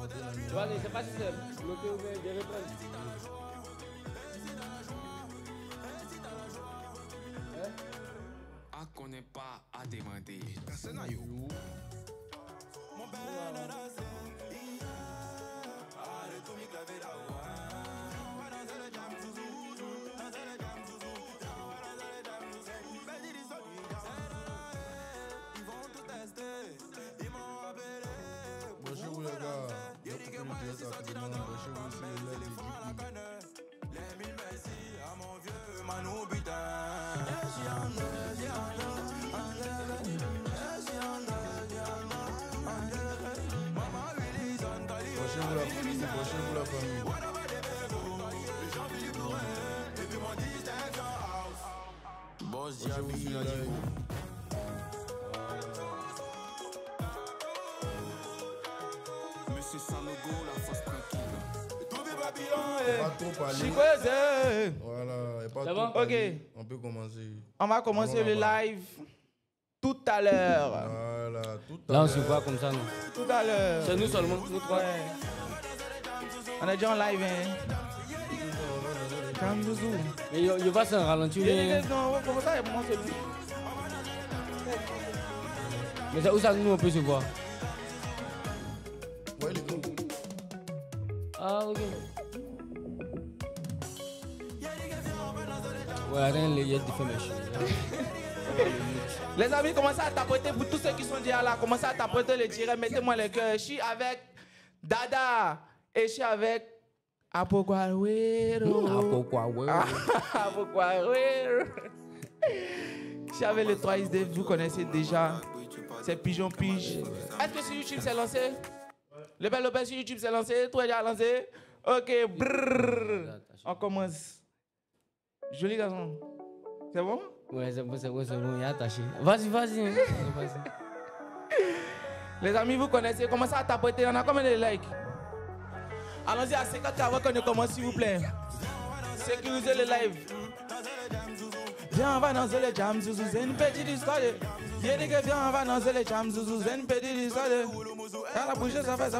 Tu vois, c'est pas si c'est bloqué ou bien de reprendre. À connaît pas à demander. Branchez vous les gars. Branchez vous aussi les lèvres. Branchez-vous la famille, branchez-vous la famille. Branchez-vous sur la live. Monsieur Sanogo, la face tranquille. Pas trop parler. Chikweze. Voilà, et pas C'est trop bon? parler. On peut commencer. On va commencer Allons le là-bas. live tout à l'heure. Voilà, tout à Là, on l'heure. se voit comme ça, nous. Tout à l'heure. C'est nous seulement, nous trois. Ouais. On est déjà en live, hein. Calme, Zouzou. Mais il va se ralentir. Non, comment ça, moi, c'est lui. Mais c'est où ça, nous, on peut se voir? Ouais, les gars. Ah, ok. Ouais, rien, il y a des femmes. Les amis, commencez à tapoter pour tous ceux qui sont déjà là. Commencez à tapoter le direct. Mettez-moi les cœurs. Je suis avec Dada et je suis avec Apoguaruero. Apoguaruero. Je suis avec les 3XD, vous connaissez déjà. C'est Pigeon Pige. Est-ce que sur YouTube c'est lancé? Le Bel Lopez sur YouTube c'est lancé? Toi déjà lancé? Ok, brrr. On commence. Joli garçon. C'est bon? Ouais, c'est bon, il est attaché. Vas-y. Les amis, vous connaissez, commencez à tapoter. On a combien de likes? Allons-y à 50 avant qu'on ne commence, s'il vous plaît. Sécurisez le live. Viens, on va danser le jam, zouzou, c'est une petite histoire. Viens, dit que viens, on va danser le jam, zouzou, c'est une petite histoire. Quand la bouche, ça fait.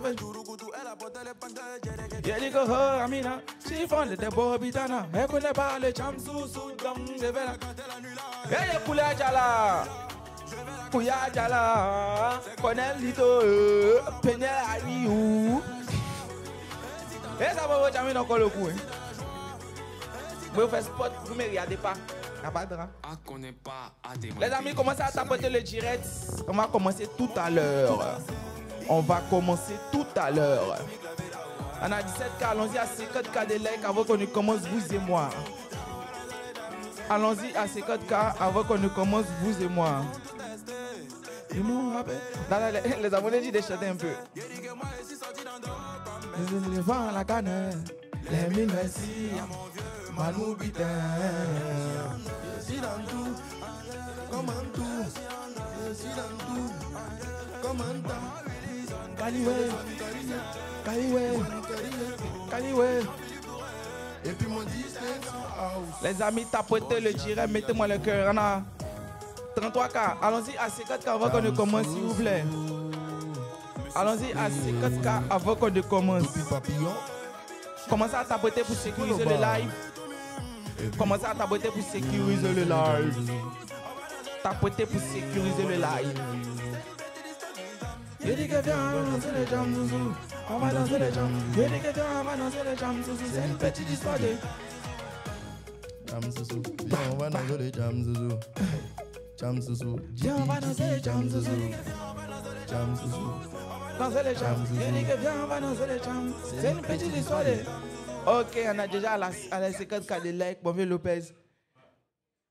Viens, dit que, oh, Amina, si fond de tes beaux bitana, elle connaît pas le jam, zouzou, comme je vais là. Hey, Pouya Jala. Pouya Jala. Connais Lito, Peña Ariou. Et ça va vous jamais encore le coup. Vous faites spot, vous ne me regardez pas. Y a pas de drap. À connaît pas à demander. Les amis, commencez à tapoter le direct. On va commencer tout à l'heure. On a 17K, allons-y à 50K de likes avant qu'on ne commence, vous et moi. Allons-y à 50K avant qu'on ne commence, vous et moi. Les abonnés disent de chanter un peu. Les vents à la canne, les mines merci, Manou Bitin. Je suis dans tout, comme un tout. Je suis dans tout, comme un temps. Caliway. Et puis mon distance house. Les amis, tapotez le direct, mettez-moi le cœur. On a 33K. Allons-y à 50K avant qu'on ne commence, s'il vous plaît. Allons-y à 50K avant qu'on ne commence. Commencez à tapoter pour sécuriser le live. Commencez à tapoter pour sécuriser le live. Tapotez pour sécuriser le live. Je dis que viens, on va danser les jams, zouzou. On va danser les jams. Je dis que viens, on va danser les jams, zouzou. C'est une petite histoire de Jam zouzou. Viens, on va danser les jam zouzou. Jam zouzou. viens, on va danser les jams, zouzou. Jam zouzou. Danser les jams. Je dis que viens, on va danser les jams. C'est une petite histoire de... Ok, on a déjà à la 50K de likes, bon vieux Lopez.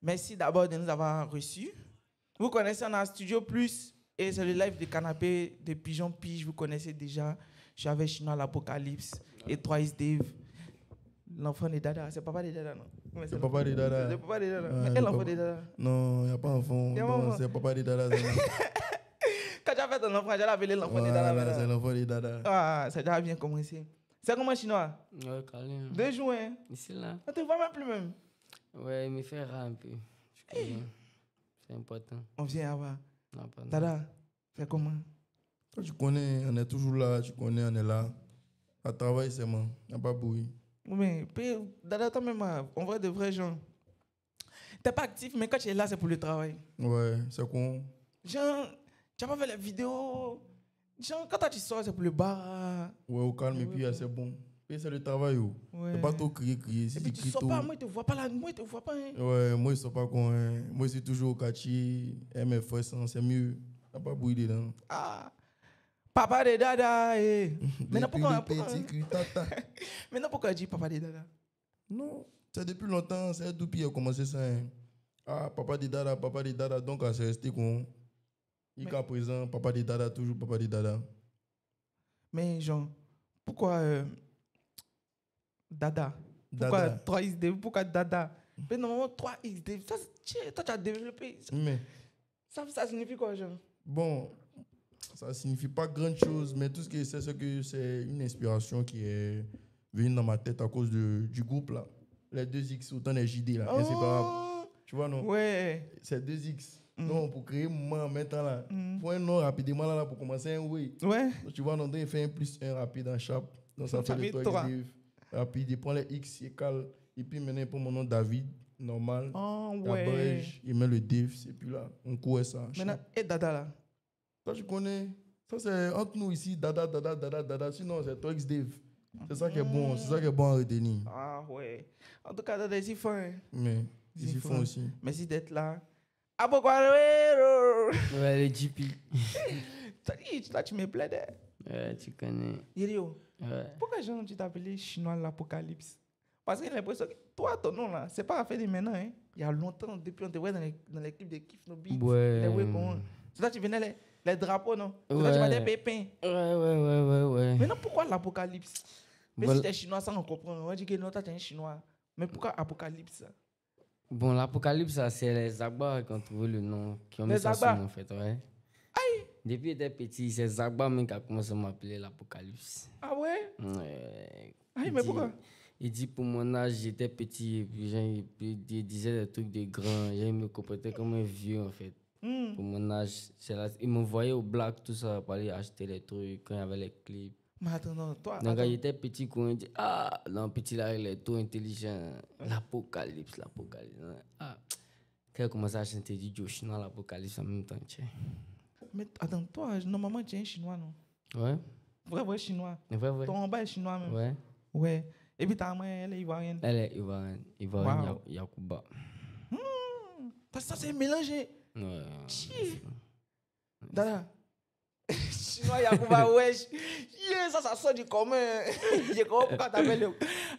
Merci d'abord de nous avoir reçus. Vous connaissez, on a Studio Plus et c'est le live de canapé de Pigeon Pige, vous connaissez déjà. Je suis avec Chinois l'Apocalypse et 3is Dave. L'enfant de Dada, c'est papa de Dada, non? C'est papa de Dada. C'est papa de Dada. Ouais, Et l'enfant de Dada? Non, il n'y a pas d'enfant. Y a pas Non, d'enfant. c'est papa de Dada. Quand tu as fait ton enfant, j'ai appelé l'enfant de Dada. Voilà, c'est maintenant. l'enfant de Dada. Ah, ça a déjà bien commencé. C'est comment Chinois? Ouais, calme. 2 juin. Ici, là. On te voit même plus même. Ouais, il me fait rare un peu. C'est important. On vient avoir. Non, pas Dada, fais comment? Toi, tu connais, on est toujours là. Tu connais, on est là. À travail, c'est moi. Il n'y a pas bruit. Mais, Dada, toi-même, on voit de vrais gens. T'es pas actif, mais quand tu es là, c'est pour le travail. Ouais, c'est con. Genre, tu n'as pas fait les vidéos. Genre, quand toi, tu sors, c'est pour le bar. Ouais, au calme, et puis c'est bon. Et c'est le travail. Ouais. C'est pas trop crier. Si Et puis, tu sors pas, moi, je te vois pas là. Moi, je te vois pas. Hein. Ouais, moi, je ne sors pas con. Hein. Moi, je suis toujours au quartier. MFS, c'est mieux. Il n'y a pas bruit dedans. Ah, papa de Dada. Eh. Maintenant, pourquoi Maintenant, pourquoi tu dis papa de Dada? Non, c'est depuis longtemps. C'est tout qui a commencé ça. Hein. Ah, papa de Dada. Donc, c'est resté con. Jusqu'à présent, papa de Dada, toujours papa de Dada. Mais, genre, pourquoi Dada? Pourquoi 3XD? Pourquoi Dada? Mais normalement, 3XD, ça, toi, tu as développé. Mais, ça signifie quoi, genre? bon, ça ne signifie pas grand chose, mais tout ce que c'est que c'est une inspiration qui est venue dans ma tête à cause du groupe là. Les 2X, autant les JD là, inséparables. Tu vois, non? Ouais. C'est 2X. Non, pour créer un moment maintenant là, faut un nom rapidement là pour commencer un oui. Ouais. Donc, tu vois, non, il fait un plus un rapide en chape. Donc ça fait le 3 rapide. Il prend les X, il cale. Et puis maintenant, il prend mon nom David, normal. Oh, il ouais. abrège, il met le div, et puis là, on court ça. Maintenant, et Dada là? Ça, tu connais. Ça, c'est entre nous ici, Dada. Sinon, c'est 3XDev. C'est ça qui est bon. C'est ça qui est bon à retenir. Ah, ouais. En tout cas, Dada, ils y font. Hein. Mais, ils y font aussi. Merci d'être là. Aboguaruero! Ouais, le GP. Là, tu me plaides. Ouais, tu connais. Irio, Ouais. pourquoi gens tu t'appelais chinois l'Apocalypse? Parce que j'ai l'impression que toi, ton nom là, c'est pas à faire de maintenant. Hein. Il y a longtemps, depuis on te voit dans les clips de Kiff No Beats. Ouais. C'est là que tu venais les drapeaux, non? C'est Ouais. là que tu m'as des pépins. Ouais. Maintenant, pourquoi l'Apocalypse? Mais Voilà. si t'es chinois, ça on comprend. On va dire que non, toi t'es un chinois. Mais pourquoi Apocalypse? Bon, l'Apocalypse, ça, c'est les Zagba qui ont trouvé le nom, qui ont Les mis ça sur Zagba? nom, en fait, ouais. Depuis que j'étais petit, c'est Zagba même qui a commencé à m'appeler l'Apocalypse. Ah ouais? Ouais. Aïe, mais pourquoi? Il dit pour mon âge, j'étais petit et puis il disait des trucs de grand. Il me comportait comme un vieux, en fait. Pour mon âge, il m'envoyait au black, tout ça, pour aller acheter les trucs quand il y avait les clips. Mais attends, non, toi. Donc, quand j'étais petit, quand on dit, ah, non, petit là, il est tout intelligent. L'Apocalypse. Ah, quand il a commencé à chanter du Joe chinois, l'Apocalypse en même temps, tiens. Mais attends, toi, normalement, tu es un chinois, non? Ouais. Vrai chinois. Ouais. Ton en bas est chinois même. Ouais. Ouais. Et puis ta main, elle est ivoirienne. Elle est ivoirienne, Wow. Yakuba. Ça, c'est mélangé. Ouais. Chier. Dada. Chinois, Yakuba, wesh. Yeah, ça sort du commun. Je comprends pourquoi t'appelles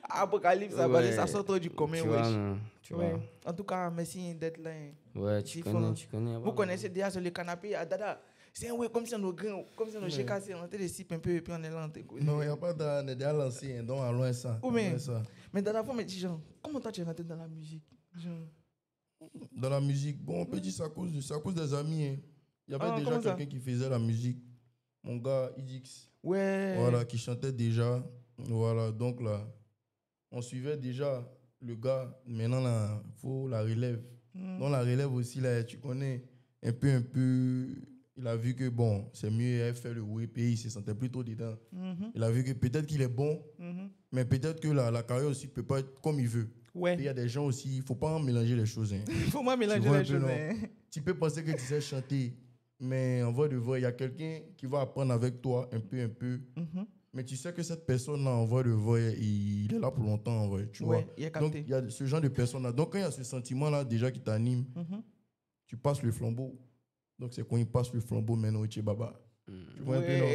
Apocalypse, ça sort trop du commun, Tu wesh. vois, non, tu vois. En tout cas, merci d'être là. Ouais, tu connais. Vous connaissez déjà sur le canapé à Dada. C'est un way comme si nos grains, comme si nos chèques cassés, on était des sipes un peu et puis on est là. Non, il n'y a pas on est déjà lancé, donc allons ça. Mais Dada, faut me dire, genre, comment toi tu es rentré dans la musique? Genre... Dans la musique, bon, on peut dire c'est à cause des amis. Hein. Il y avait déjà quelqu'un qui faisait la musique. Mon gars, Idix. Ouais. Voilà, qui chantait déjà. Voilà, donc là, on suivait déjà le gars. Maintenant, là, il faut la relève. Donc la relève aussi, là, tu connais, un peu, il a vu que, bon, c'est mieux faire le whip et il se sentait plutôt dedans. Il a vu que peut-être qu'il est bon, mais peut-être que la carrière aussi ne peut pas être comme il veut. Ouais. Il y a des gens aussi, il ne faut pas mélanger les choses. Hein. Il faut pas mélanger les choses. Hein. Tu peux penser que tu sais chanter, mais en vrai de vrai, il y a quelqu'un qui va apprendre avec toi un peu. Mais tu sais que cette personne-là, en vrai de vrai, il est là pour longtemps, en vrai. Tu vois? Donc, il y a ce genre de personnes-là. Donc, quand il y a ce sentiment-là déjà qui t'anime, tu passes le flambeau. Donc, c'est quand il passe le flambeau, maintenant, tu es baba. Tu vois un peu, non?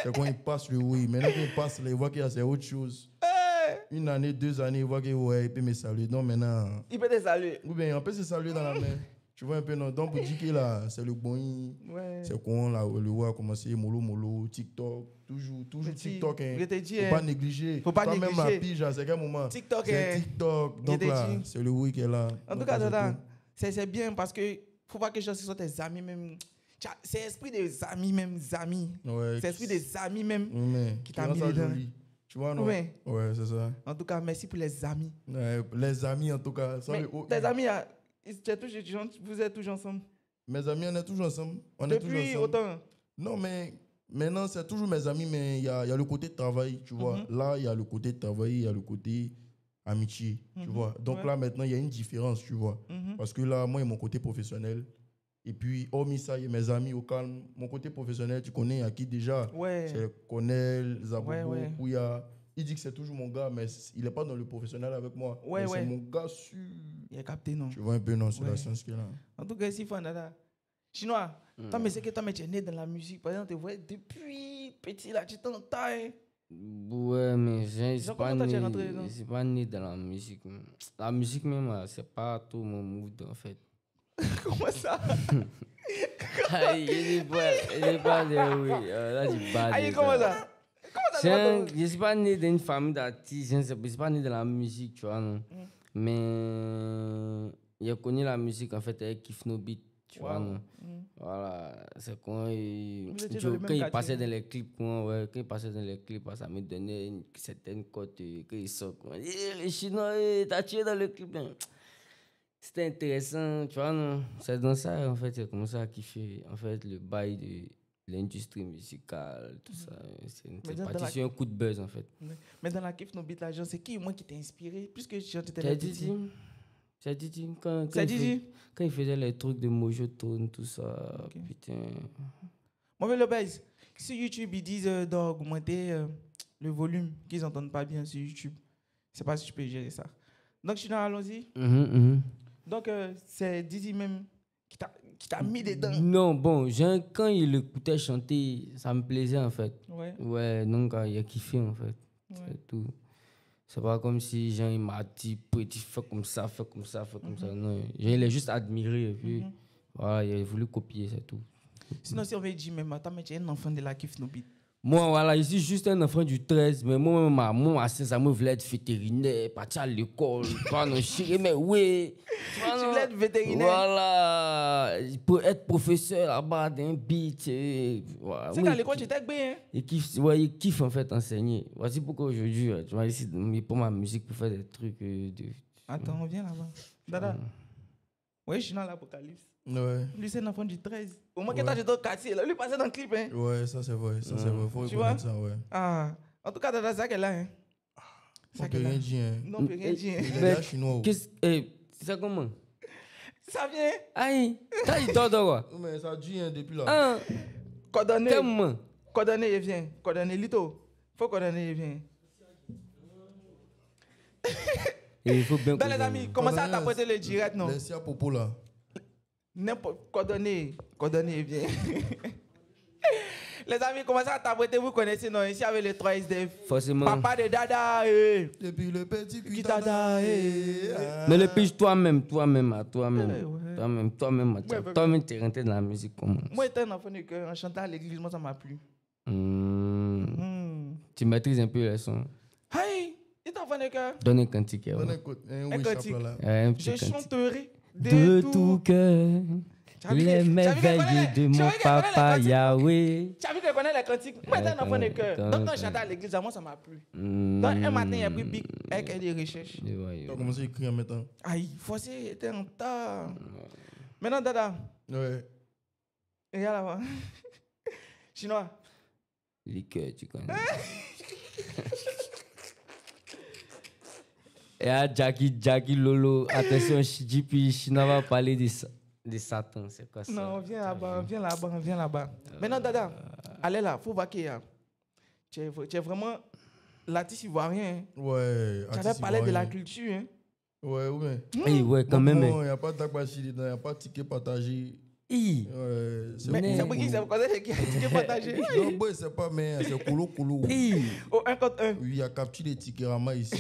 C'est quand il passe le oui. Maintenant, quand il passe, là, il voit qu'il y a c'est autre chose. Une année, 2 années, il voit qu'il peut me saluer. Donc, maintenant... Il peut te saluer. Oui, bien, on peut se saluer dans la main. Tu vois un peu, non? Donc, pour dire que là, c'est le bon. C'est quand là, le roi a commencé, mollo, TikTok. Toujours TikTok. Hein. Faut pas négliger. Faut pas négliger. Même la pige, c'est quel moment? TikTok. C'est TikTok. Donc là, c'est le oui qui est là. En tout cas, Dada, c'est bien parce que faut pas que les gens soient tes amis même. C'est l'esprit des amis même, amis. Ouais, c'est l'esprit des amis même qui t'a mis dedans. Tu vois, non? Ouais, c'est ça. En tout cas, merci pour les amis. Ouais, les amis, en tout cas. Tes amis, vous êtes toujours ensemble? Mes amis, on est toujours ensemble. Depuis autant? Non, mais maintenant, c'est toujours mes amis, mais il y a le côté travail, tu vois. Là, il y a le côté travail, il y a le côté amitié, tu vois. Donc là, maintenant, il y a une différence, tu vois. Parce que là, moi, il y a mon côté professionnel. Et puis, hormis ça, il y a mes amis au calme. Mon côté professionnel, tu connais, il y a qui déjà? C'est Cornel, Zabobo, Kouya. Il dit que c'est toujours mon gars, mais il n'est pas dans le professionnel avec moi. C'est mon gars sûr. Il a capté, non? Tu vois un peu, non, c'est la science qu'il a. En tout cas, ici, Fandada. Chinois, toi, mais c'est que toi, tu es né dans la musique. Par exemple, tu vois, depuis petit, là, tu t'entends. Ouais, mais je ne suis pas né dans la musique. La musique, même, c'est pas tout mon mood, en fait. Comment ça? Il n'est pas de oui. Là, je bats. Comment ça? Je ne suis pas né dans une famille d'artistes, je ne suis pas né dans la musique, tu vois, non. Mais j'ai connu la musique, en fait, avec Kif No Beat, tu vois, non. Voilà, c'est quand il passait dans les clips, quand il passait dans les clips, ça me donnait une certaine cote, quand il sort, les Chinois, t'as tué dans le clip. C'était intéressant, tu vois, non. C'est dans ça, en fait, c'est comme ça qu'il fait, en fait, le bail de l'industrie musicale, tout ça. C'est parti sur un coup de buzz, en fait. Mais dans la Kif No Beat, là, c'est qui, moi, qui t'a inspiré? Puisque j'étais là. C'est Didi. Quand il faisait les trucs de Mojo Tone, tout ça, putain. Moi, le base, sur YouTube, ils disent d'augmenter le volume, qu'ils n'entendent pas bien sur YouTube. Je ne sais pas si tu peux gérer ça. Donc, je suis dans allons-y. Donc, c'est Didi même qui t'a mis dedans. Non, bon, quand il écoutait chanter, ça me plaisait, en fait. Ouais, donc, il a kiffé, en fait. C'est tout. C'est pas comme si il m'a dit, petit, fais comme ça, fais comme ça, fais comme ça. Non, il l'a juste admiré et puis voilà, il a voulu copier, c'est tout. Sinon, si on veut dire, même, attends, mais tu es un enfant de la Kif No Beat. Moi, voilà, je suis juste un enfant du 13, mais moi, ça me voulait être vétérinaire, partir à l'école, mais oui. Tu voulais être vétérinaire? Voilà, pour être professeur là-bas d'un beat. Voilà. C'est qu'à l'école, tu étais bien. Il kiffe en fait enseigner. Voici pourquoi aujourd'hui, tu vas ici pour ma musique, pour faire des trucs Attends, on vient là-bas. Dada. Oui, je suis dans l'Apocalypse. Ouais. Lui, c'est un enfant du 13. Au moins que t'as j'étais au quartier, là. Lui, passait dans le clip, hein. Ouais, ça c'est vrai. Ça c'est vrai. Faut reconnaître ça, ouais. Ah. En tout cas, Dada, ça qu'elle a, hein. Ça peut rien dire, hein. Non, peut rien dire. Il est chinois. C'est ça comment? Ça vient. Aïe. T'as dit quoi? Mais ça dit, hein, depuis là. Ah. Coordonné. Quel moment? Coordonné, il vient. Coordonné, Lito. Faut coordonner, il vient. Et il faut bien. Dans les amis, commencez à t'apporter le direct, non? Laissez à Popo là. N'importe coordonné, il vient. Les amis, commencez à t'apprêter, vous connaissez, non? Ici avec les 3 SDF. Forcément. Papa de Dada, Depuis le petit Dada, Mais le pitch toi-même. Toi-même, t'es rentré dans la musique comment? Moi, étant un enfant de cœur, en chantant à l'église, moi, ça m'a plu. Tu maîtrises un peu les sons. Hey, t'es enfant de cœur? Donne un cantique. Donne un cantique. Je chanterai de tout cœur les merveilles de mon papa Yahweh. Tu as vu que je connais les cantiques? Moi, j'étais un enfant de cœur. Donc, quand je chantais à l'église, moi, ça m'a plu. Donc, un matin, il a pris Bic avec des recherches. Tu as commencé à écrire en même temps. Aïe, forcé, était en retard. Maintenant, Dada. Ouais. Regarde là-bas. Chinois. Liqueur, tu connais. Et à Jackie Lolo, attention, JP Chinois va parler de Satan, c'est quoi ça? Non, viens là-bas. Maintenant, Dada, allez là, faut voir qu'il y a. Tu es vraiment l'artiste ivoirien. Ouais. Tu avais parlé de la culture. Hein? Ouais. Ouais, quand même. Il n'y a pas d'akbachi dedans, il n'y a pas de ticket partagé. Ouais, mais c'est pour qui? C'est pour ça qu'il y a un ticket partagé. Non, boy, c'est pas, mais c'est Kolo. Oh, 1 contre 1. Oui, il y a capturé des tickets Rama ici.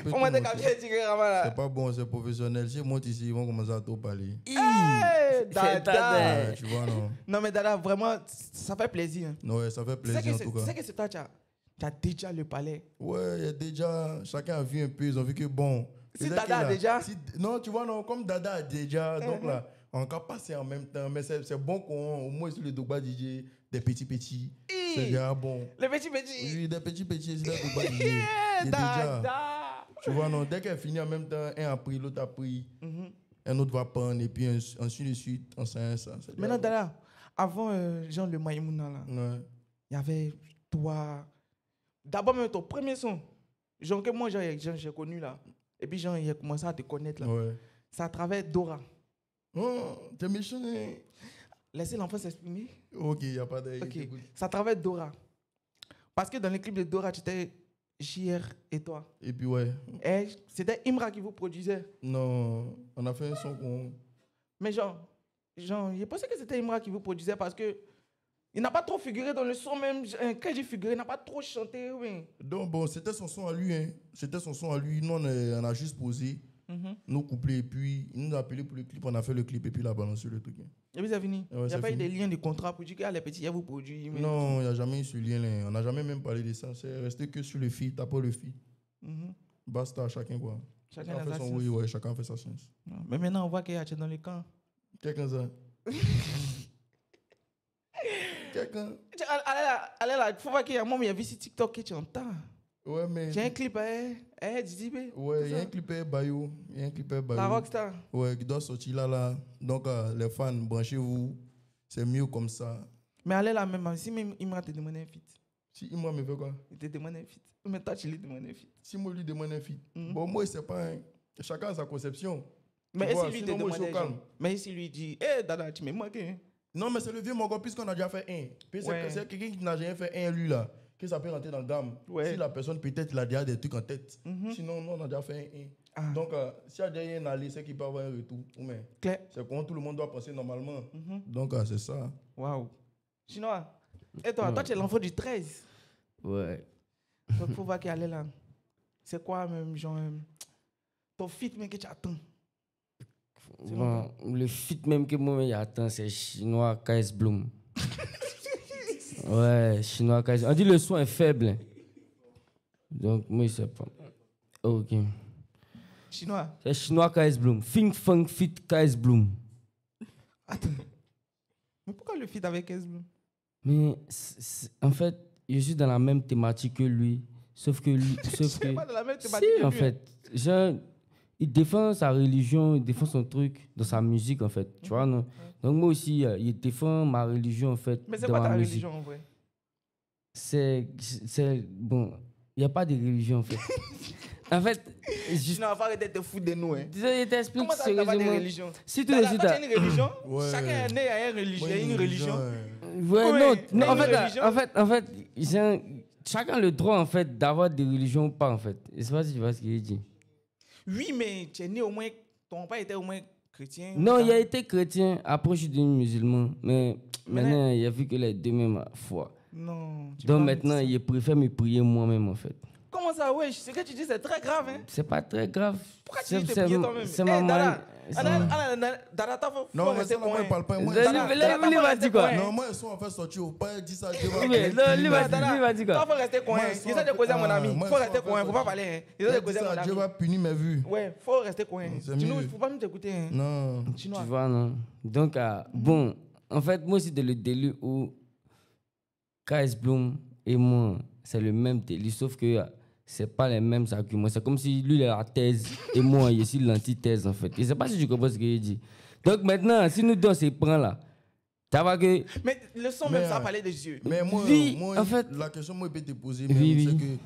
Faut moi capturer les tickets Rama là. C'est pas bon, c'est professionnel. Si je monte ici, ils vont commencer à tout parler. Dada. Tu vois, non? Non, mais Dada, vraiment, ça fait plaisir. Ouais, ça fait plaisir en tout cas. Tu sais que c'est toi, tu as déjà le palais. Ouais, il y a déjà, chacun a vu un peu, ils ont vu que bon. Si Dada a déjà. Non, tu vois, non, comme Dada a déjà, donc là. On va passer en même temps, mais c'est bon qu'au moins sur le Dogba DJ, des petits. C'est déjà bon. Les petits. Oui, des petits, c'est le Dogba DJ. Déjà. Tu vois, non, dès qu'elle finit en même temps, un a pris, l'autre a pris, un autre va prendre, et puis ensuite de suite, on sait ça. Maintenant, Dada, avant Jean le Maïmouna, là, il y avait toi. D'abord, même ton premier son. Genre que moi, j'ai connu là. Et puis, Jean, il a commencé à te connaître là. Ouais. C'est à travers Dora. Oh, t'es méchant. Hein? Laissez l'enfant s'exprimer. Ok, il n'y a pas de. Okay. C'est à travers Dora. Parce que dans les clips de Dora, tu étais JR et toi. Et puis, ouais. Et c'était Imra qui vous produisait. Non, on a fait un son qu'on. Mais genre, j'ai pensé que c'était Imra qui vous produisait parce que il n'a pas trop figuré dans le son même. Quand j'ai figuré, il n'a pas trop chanté. Oui. Donc, bon, c'était son son à lui. Hein. C'était son son à lui. Nous, on a juste posé nos couplets. Et puis, il nous a appelé pour le clip. On a fait le clip et puis il a balancé le truc. Hein. Et puis, c'est fini. Ouais, il n'y a pas eu de lien de contrat pour dire que les petits, ils vous produisent. Mais... Non, il n'y a jamais eu ce lien-là. On n'a jamais même parlé de ça. C'est resté que sur le feat, t'as pas le feat. Basta, chacun quoi. Chacun fait son oui, ouais, chacun fait sa science. Mais maintenant, on voit qu'il y a dans les camps. Quelqu'un ça. Quelqu'un. Allez là, il faut voir qu'il y a un moment, il y a vu sur TikTok que tu entends. Ouais, mais. J'ai un clip à Didibé. Ouais, il y a un clip à Bayo. Il y a un clip à Bayo. La Rockstar. Ouais, qui doit sortir là. Donc, les fans, branchez-vous. C'est mieux comme ça. Mais allez là même, si même Imra te demande un feat. Si Imra me fait quoi? Il te demande un feat. Mais toi, tu lui demandes un feat. Si moi lui demande un feat. Bon, moi, c'est pas un. Chacun a sa conception. Mais si lui te demande mais si lui dit, hé, Dada, tu m'es manqué. Non, mais c'est le vieux Mongo, puisqu'on a déjà fait un. Puis c'est quelqu'un qui n'a jamais fait un, lui, là, que ça peut rentrer dans le gamme. Si la personne, peut-être, il a déjà des trucs en tête. Sinon, non, on a déjà fait un. Donc, s'il y a déjà un aller, c'est qu'il peut avoir un retour. C'est comment tout le monde doit penser normalement. Donc, c'est ça. Waouh. Chinois, et toi, tu es l'enfant du 13. Ouais. Donc, il faut voir qu'il allait là. C'est quoi, même, genre, ton feat, mais que tu attends? Bon, le feat même que moi j'attends, c'est Chinois KS Bloom. Ouais, Chinois KS. On dit le son est faible. Donc, moi, je sais pas. Ok. Chinois? C'est Chinois KS Bloom. Think Funk Fit KS Bloom. Attends. Mais pourquoi le feat avec KS Bloom? Mais en fait, je suis dans la même thématique que lui. Sauf que lui. Sauf que. Pas dans la même thématique si, en fait. Genre, il défend sa religion, il défend son truc dans sa musique, en fait. Tu vois, non? Donc, moi aussi, il défend ma religion, en fait. Mais c'est quoi ta religion, en vrai? C'est. Bon, il n'y a pas de religion, en fait. En fait. Je n'ai pas arrêté de te foutre de nous, hein. Je t'explique sérieusement. Comment tu n'as pas de religion? Si tu as une religion, chacun est né à une religion. Ouais, non, en fait, chacun a le droit, en fait, d'avoir des religions ou pas, en fait. Je ne sais pas si tu vois ce qu'il dit. Oui, mais tu es né au moins, ton père était au moins chrétien. Non, il a été chrétien, après je suis devenu musulman. Mais maintenant, il a vu que les deux mêmes foi. Non. Donc maintenant, il préfère me prier moi-même, en fait. Comment ça, ouais? Ce que tu dis, c'est très grave, hein? C'est pas très grave. Pourquoi tu dis te prier toi-même? C'est ma main. Dada, non, mais ça, moi, il parle pas. Lui va dire quoi? Non, moi, ils sont en fait sortis au pas dit ça. Lui va dire quoi? Toi, faut rester coin. Il essaie de causer à mon ami. Faut rester coin. Faut pas parler. Il essaie de causer à mon ami. Dieu va punir mes vues. Ouais, faut rester coin. Sinon, il faut pas me t'écouter. Non. Tu vois, non? Donc, bon, en fait, moi aussi, dans le délire où KS Bloom et moi, c'est le même délire, sauf que c'est pas les mêmes arguments. C'est comme si lui, il a la thèse et moi, je suis l'antithèse, en fait. Je sais pas si tu comprends ce qu'il dit. Donc maintenant, si nous deux, on se prend là, tu vois que... Mais le son même, ça parlait des yeux. Mais moi, en fait, la question, moi, je peux te poser, oui. c'est que...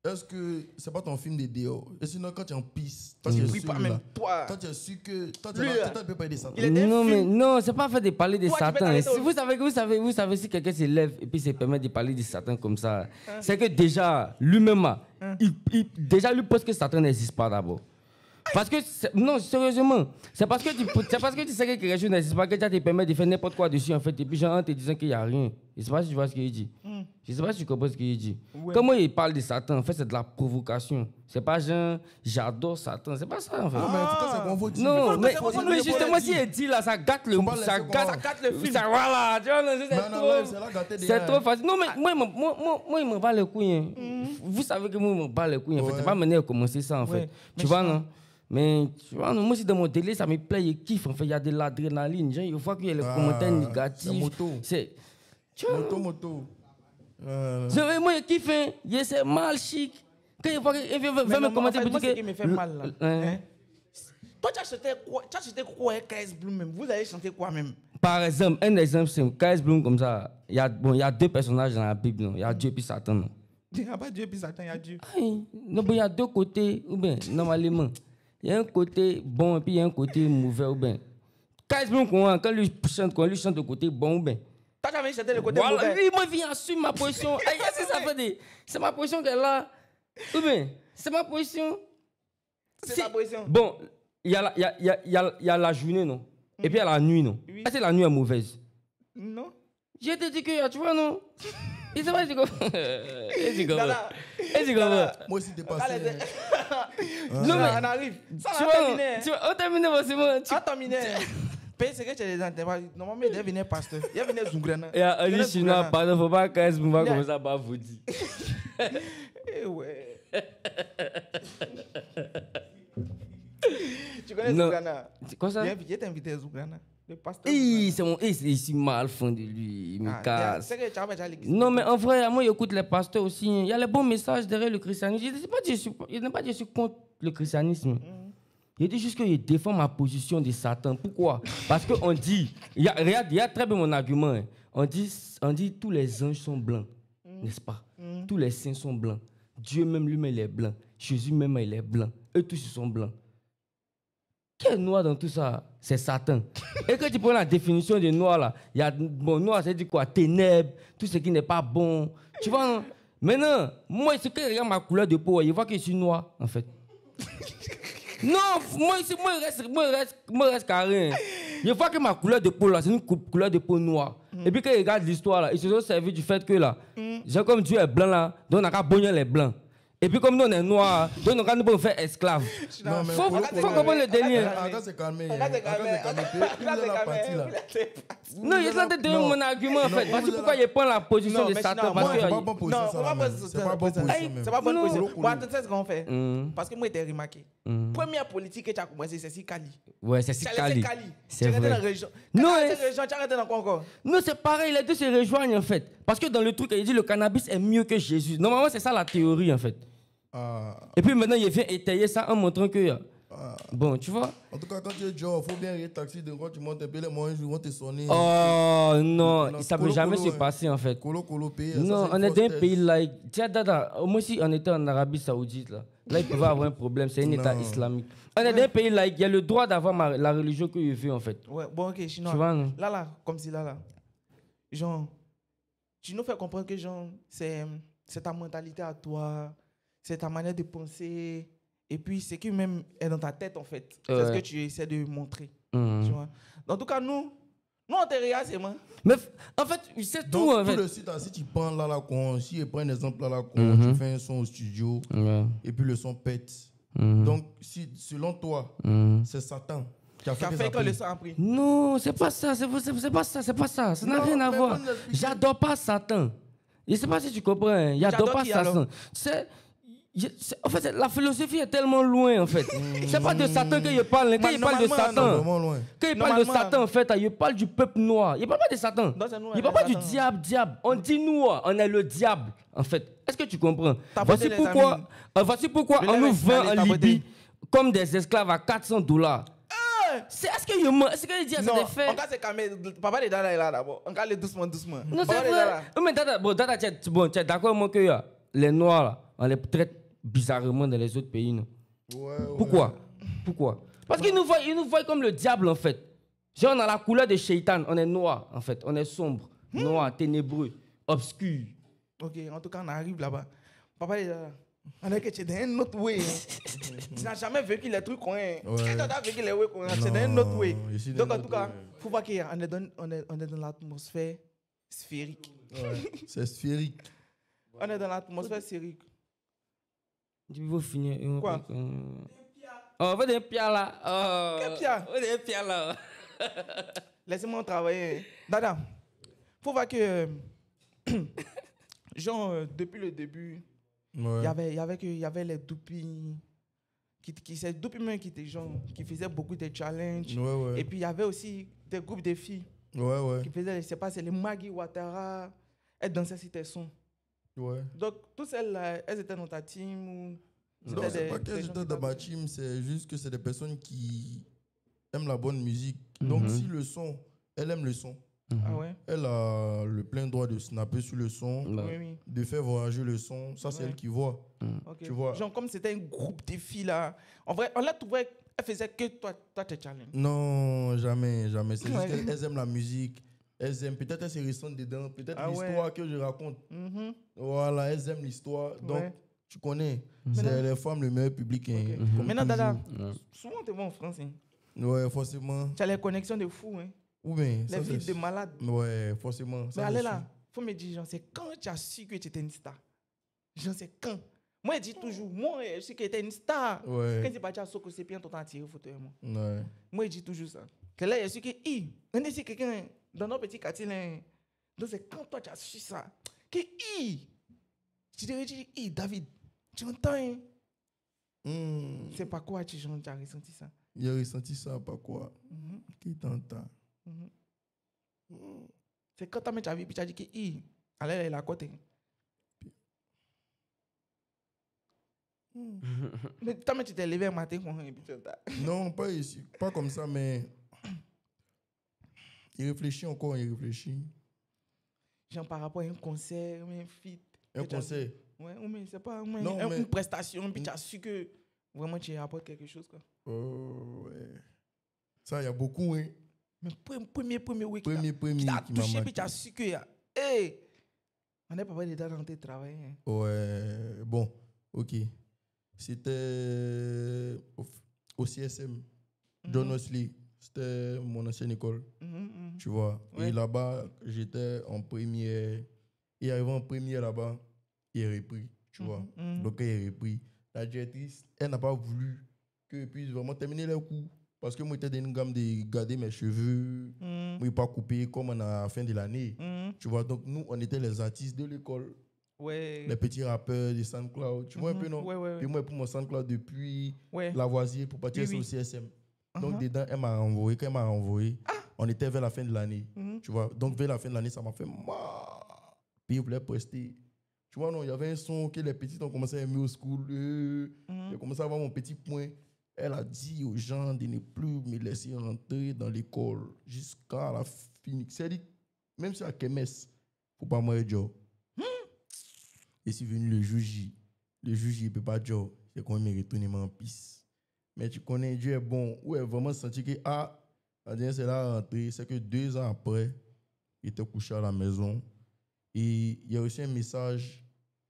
Est-ce que c'est pas ton film de Déo? Et sinon, quand tu es en piste, toi, tu es pas même toi. Toi, tu es sûr que... Toi, tu peux parler de Satan. Non, c'est pas fait de parler de Satan. Vous savez, si quelqu'un se lève et puis se permet de parler de Satan comme ça, c'est que déjà, lui-même, déjà, lui pense que Satan n'existe pas d'abord. Parce que, non, sérieusement, c'est parce que tu sais que quelque chose n'existe pas que ça te permet de faire n'importe quoi dessus, en fait, et puis genre en te disant qu'il n'y a rien. Je ne sais pas si tu vois ce qu'il dit. Je ne sais pas si tu comprends ce qu'il dit. Ouais. Comment il parle de Satan, en fait, c'est de la provocation. C'est pas genre, j'adore Satan, c'est pas ça, en fait. Non, mais justement, si il dit là, ça gâte le film. Voilà, tu vois, c'est trop facile. Non, mais moi, il me bat les couilles. Vous savez que moi, il me bat les couilles, en fait. C'est pas mener à commencer ça, en fait. Tu vois, non? Mais tu vois, moi aussi dans mon télé, ça me plaît, je kiffe. En fait, il y a de l'adrénaline. Il faut qu'il y ait les commentaires négatifs. C'est moto. Moi, je kiffe. C'est mal chic. Quand il va me commenter, moi, c'est qui me fait mal là. Toi, tu as acheté quoi KS Bloom même? Vous allez chanter quoi même? Par exemple, un exemple, c'est K.S. Bloom comme ça. Il y a deux personnages dans la Bible. Non? Il y a Dieu et Satan. Non? Il n'y a pas Dieu et Satan, il y a Dieu. Non, il y a deux côtés, ou bien, normalement. Il y a un côté bon et puis il y a un côté mauvais, ou bien. K.S. Bloom, quand lui chante le côté bon, ou bien. T'as jamais chanté le côté Voilà, mauvais? lui, moi, il vient assumer ma position. C'est ma position qu'elle a. Ou bien, c'est ma position. C'est ta position. Bon, il y a la journée, non? Et puis il y a la nuit, non? Oui. Est-ce que la nuit est mauvaise? Non. Je te dis que, tu vois, non? Il s'est pas dit comme Nana. Moi aussi, t'es passé. Non, mais On arrive. Ça tu va terminer. vois, on termine forcément. Ça termine. Paye ce que tu as des gens. Normalement, il devait venir pasteur. Il devait venir Zungrana. Et à lui, chinois, pardon, faut pas qu'elle se mouve comme ça, pas vous dire. Eh ouais. Tu connais Non. Zungrana? Quoi ça? Viens t'inviter à Zungrana. Le pasteur. Je suis mal fond de lui, il me casse. C'est que tu as déjà l'église. Non, mais en vrai, moi, j'écoute les pasteurs aussi. Il y a les bons messages derrière le christianisme. Je ne dis pas que je suis contre le christianisme. Je dis juste que je défends ma position de Satan. Pourquoi? Parce qu'on dit, regarde, il y a très bien mon argument. Hein. On dit tous les anges sont blancs, n'est-ce pas? Tous les saints sont blancs. Dieu même lui-même, il est blanc. Jésus même, il est blanc. Eux tous, ils sont blancs. Qui est noir dans tout ça? C'est Satan. Et quand tu prends la définition de noir, là, il y a noir, c'est dit quoi? Ténèbres, tout ce qui n'est pas bon. Tu vois, non? Maintenant, moi, c'est que regarde ma couleur de peau, il voit que je suis noir, en fait. Non, moi, il reste carré. Je vois que ma couleur de peau, là, c'est une couleur de peau noire. Et puis, quand il regarde l'histoire, là, ils se sont servis du fait que, là, genre comme Dieu est blanc, là, donc on a qu'à bonner les blancs. Et puis comme nous on est noirs, donc on ne peut pas faire esclave. Non, mais faut comprendre le délire. Aga s'est calmé. Non, il est en train de donner mon argument en fait. Voici pourquoi il prend la position de Satan. Parce que c'est pas bonne position. C'est pas bonne position. C'est pas bonne position. Bon, attends, c'est ce qu'on fait. Parce que moi, j'ai remarqué. Première politique que tu as commencé, c'est Sikali. Ouais, c'est Sikali. C'est vrai. Non, tu as arrêté dans quoi encore? Non, c'est pareil, les deux se rejoignent en fait. Parce que dans le truc, il dit le cannabis est mieux que Jésus. Normalement, c'est ça la théorie en fait. Et puis maintenant, il vient étayer ça en montrant que... Bon, tu vois. En tout cas, quand tu es genre, il faut bien aller taxi de quand tu montes un peu, les moyens vont te sonner. Oh non, ça ne peut jamais se passer en fait. Non, on est dans un pays like... Tiens, Dada, moi aussi on était en Arabie Saoudite là. Là, il pouvait avoir un problème, c'est un état islamique. On est dans un pays like, il y a le droit d'avoir la religion que je veux en fait. Ouais, bon, ok, chinois. Tu vois, non? Là, comme si là. Genre, tu nous fais comprendre que genre, c'est ta mentalité à toi, c'est ta manière de penser, et puis c'est qui même est dans ta tête en fait. C'est ce que tu essaies de montrer. Tu vois? En tout cas, nous on te regarde, c'est moi. Mais en fait, c'est tout en fait. Le site, si tu prends là, si je prends un exemple là, tu fais un son au studio, et puis le son pète. Donc, si selon toi, c'est Satan qui a fait que le son a pris. Non, c'est pas ça, c'est pas ça. Ça n'a rien à voir. J'adore pas Satan. Je sais pas si tu comprends. J'adore pas Satan. En fait, la philosophie est tellement loin, en fait. C'est pas de Satan que je parle. Quand il parle de Satan, quand il parle de Satan, en fait, il parle du peuple noir. Il parle pas de Satan. Il parle pas du diable. On dit noir, on est le diable, en fait. Est-ce que tu comprends? Voici pourquoi on nous vend en Libye comme des esclaves à $400. Est-ce que dit à cet effet? On va se calmer. Papa de Dada est là d'abord. On va aller doucement. Non, c'est vrai. Mais Dada, tu es d'accord avec moi que les Noirs, là, on les traite bizarrement dans les autres pays, non? Pourquoi? Parce qu'ils nous voient comme le diable, en fait. Genre, on a la couleur de Shaitan, on est noir, en fait. On est sombre, noir, ténébreux, obscur. Ok, en tout cas, on arrive là-bas. Papa, on est que tu es dans un autre way. Tu n'as jamais vécu les trucs qu'on est. Tu as vécu les way qu'on est. C'est dans un autre way. Donc, en tout cas, il faut voir qu'on est dans l'atmosphère sphérique. C'est sphérique. On est dans l'atmosphère sphérique. Tu veux finir? Quoi? On va des pierres là. Quel pierre? On va des pierres là. Laissez-moi travailler. Dada, il faut voir que, genre, depuis le début, il y avait les Doupi, c'est Doupi même qui faisaient beaucoup de challenges. Et puis il y avait aussi des groupes de filles qui faisaient, je sais pas, c'est les Maggie Ouattara, elles dansaient sur tes sons. Donc, toutes celles-là, elles étaient dans ta team ou... Non, c'est pas qu'elles étaient dans ma team, c'est juste que c'est des personnes qui aiment la bonne musique. Donc, si le son elle aime le son. Ah ouais? Elle a le plein droit de snapper sur le son, Oui. de faire voyager le son. Ça, c'est elle qui voit. Okay. Tu vois? Genre, comme c'était un groupe de filles là. En vrai, on l'a trouvé, elle faisait que toi tes challenges. Non, jamais. C'est juste qu'elles aiment la musique. Elles aiment, peut-être elles se ressentent dedans, peut-être l'histoire que je raconte. Voilà, elles aiment l'histoire. Donc, tu connais, c'est les femmes le meilleur public. Okay. Maintenant, Dada, souvent tu vas en France. Hein. Ouais, forcément. Tu as les connexions de fous. Hein. Ou bien, les filles de malades. Ouais, forcément. Mais allez là, faut me dire, genre, c'est quand tu as su que tu étais une star? Genre, c'est quand? Moi, je dis toujours, moi, je sais que tu étais une star. Ouais. Quand tu es parti à Soko, c'est bien, tu as tiré photo. Ouais. Moi, je dis toujours ça. Que là, je suis que, on est quelqu'un dans nos petits quartiers. Donc, c'est quand toi, tu as su ça. Que, tu te dis, David, tu entends, hein? C'est pas quoi tu as ressenti ça? Il a ressenti ça, pas quoi? Qui t'entend? C'est quand tu as vu, puis tu as dit que, allez, elle est à côté. Mais tu t'es levé un matin, et puis tu non, pas ici, pas comme ça, mais il réfléchit encore, il réfléchit. Genre par rapport à un concert, un feat. Un concert? Ouais, mais c'est pas une prestation, puis tu as su que vraiment tu apportes quelque chose, quoi. Ouais. Ça, il y a beaucoup, hein. Mais premier week, premier qui t'a touché, puis tu as su que, on n'est pas parlé dans tes travail. Hein. Ouais, bon, ok. C'était au CSM, John Wesley. C'était mon ancienne école, tu vois. Ouais. Et là-bas, j'étais en première. Et arrivé en première là-bas, il est repris, tu vois. Donc, il est repris. La directrice, elle n'a pas voulu que je puisse vraiment terminer les cours. Parce que moi, j'étais dans une gamme de garder mes cheveux, moi, pas coupé comme à la fin de l'année. Tu vois, donc nous, on était les artistes de l'école. Ouais. Les petits rappeurs de SoundCloud. Tu vois un peu, non? Ouais. Et moi, pour mon SoundCloud depuis Lavoisier pour partir sur le CSM. Donc, dedans, elle m'a renvoyé. Quand elle m'a renvoyé, on était vers la fin de l'année. Tu vois, donc vers la fin de l'année, ça m'a fait mal. Puis, ils voulaient prester. Tu vois, non, il y avait un son que les petits ont commencé à aimer au school. J'ai commencé à avoir mon petit point. Elle a dit aux gens de ne plus me laisser rentrer dans l'école jusqu'à la fin. C'est-à-dire, même si à Kemes, il ne faut pas mourir de job. Et c'est venu le jour J. Le jour J, il ne peut pas job. C'est quand même retourné en piste. Mais tu connais, Dieu est bon. Où est vraiment senti que, c'est là rentré. C'est que 2 ans après, il était couché à la maison. Et il y a reçu un message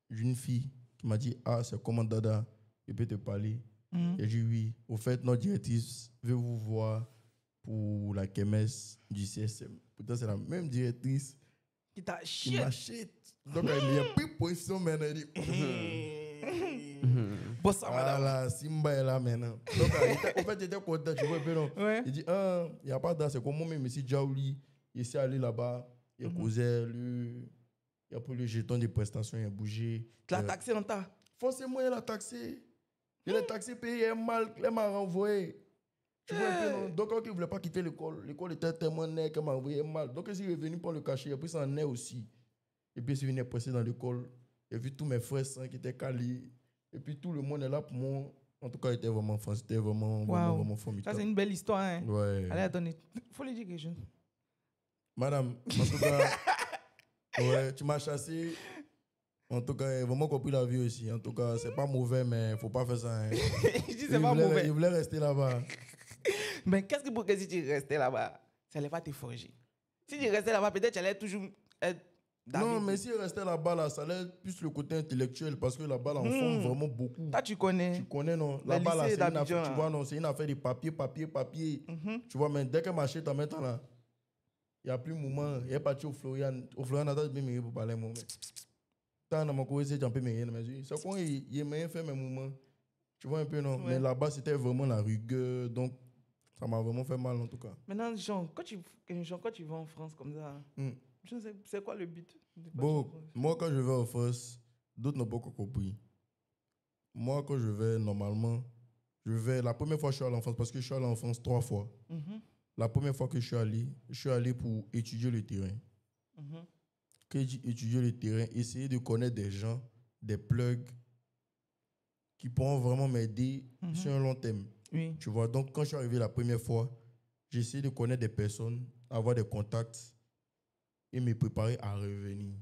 d'une fille qui m'a dit, c'est comment Dada, il peut te parler. J'ai dit oui. Au fait, notre directrice veut vous voir pour la kermesse du CSM. Pourtant, c'est la même directrice qui t'a shit. Donc, il y a plus de position maintenant. Elle dit, Bossa, madame. Voilà, Simba est là maintenant. Donc, en fait, j'étais content. Tu vois, non? Il dit, il n'y a pas d'art. C'est comme moi-même, ici, Jaouli, il s'est allé là-bas, il a causé, il a pris le jeton de prestation, il a bougé. Tu l'as taxé dans ta? Forcément, il a taxé. Il a taxé payé mal, il m'a renvoyé. Tu vois un peu, non? Donc, quand il ne voulait pas quitter l'école était tellement net qu'il m'a envoyé mal. Donc, il est venu pour le cacher, il a pris ça en nez aussi. Et puis, il est venu presser dans l'école. Il a vu tous mes frères qui étaient calés. Et puis, tout le monde est là pour moi. En tout cas, il était vraiment fan. C'était vraiment formidable. Ça, c'est une belle histoire. Hein? Ouais. Allez, attendez. Il faut lui dire quelque chose. Madame, en tout cas, ouais, tu m'as chassé. En tout cas, il a vraiment compris la vie aussi. En tout cas, c'est pas mauvais, mais il ne faut pas faire ça. Hein. Je dis c'est pas mauvais. Il voulait rester là-bas. Mais qu'est-ce que pour que si tu restais là-bas, ça allait pas te forger. Si tu restais là-bas, peut-être tu allais toujours être David. Non, mais si il restait là-bas, là, ça allait plus le côté intellectuel parce que là-bas, là, on forme vraiment beaucoup. Toi, tu connais. Tu connais, non? Là-bas, là, c'est une affaire, tu vois, non? C'est une affaire de papier. Tu vois, mais dès que marché, t'en mets là, il n'y a plus de moment. Il est parti au Florian. Au Florian, on a bien pour parler, moi. Tant dans mon côté, j'ai un peu meilleur, mais c'est quoi, il est meilleur fait mes mouvements. Tu vois un peu, non? Mais là-bas, c'était vraiment la rigueur. Donc, ça m'a vraiment fait mal, en tout cas. Maintenant, Jean, quand tu vas en France comme ça, c'est quoi le but? Bon, moi, quand je vais en France, d'autres n'ont pas encore compris. Moi, quand je vais, normalement, la première fois que je suis allé en France, parce que je suis allé en France 3 fois. La première fois que je suis allé pour étudier le terrain. Que j'ai étudié le terrain, essayer de connaître des gens, des plugs qui pourront vraiment m'aider sur un long terme. Oui. Tu vois, donc quand je suis arrivé la première fois, j'ai essayé de connaître des personnes avoir des contacts et me préparer à revenir.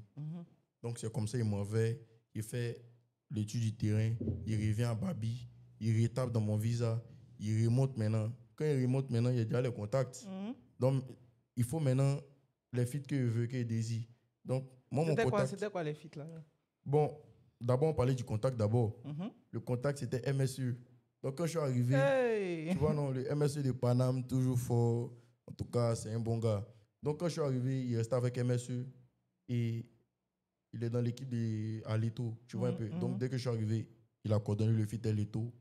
Donc, c'est comme ça, il m'en va, il fait l'étude du terrain, il revient à Babi, il retape dans mon visa, il remonte maintenant. Quand il remonte maintenant, il y a déjà les contacts. Donc, il faut maintenant les feats que je veux, que je désire. Donc, moi, mon contact... C'était quoi les feats là? Bon, d'abord, on parlait du contact d'abord. Le contact, c'était MSU. Donc, quand je suis arrivé, tu vois, non, le MSU de Paname, toujours fort. En tout cas, c'est un bon gars. Donc, quand je suis arrivé, il restait avec MSU et il est dans l'équipe à Leto, tu vois un peu. Donc, dès que je suis arrivé, il a coordonné le feat Leto.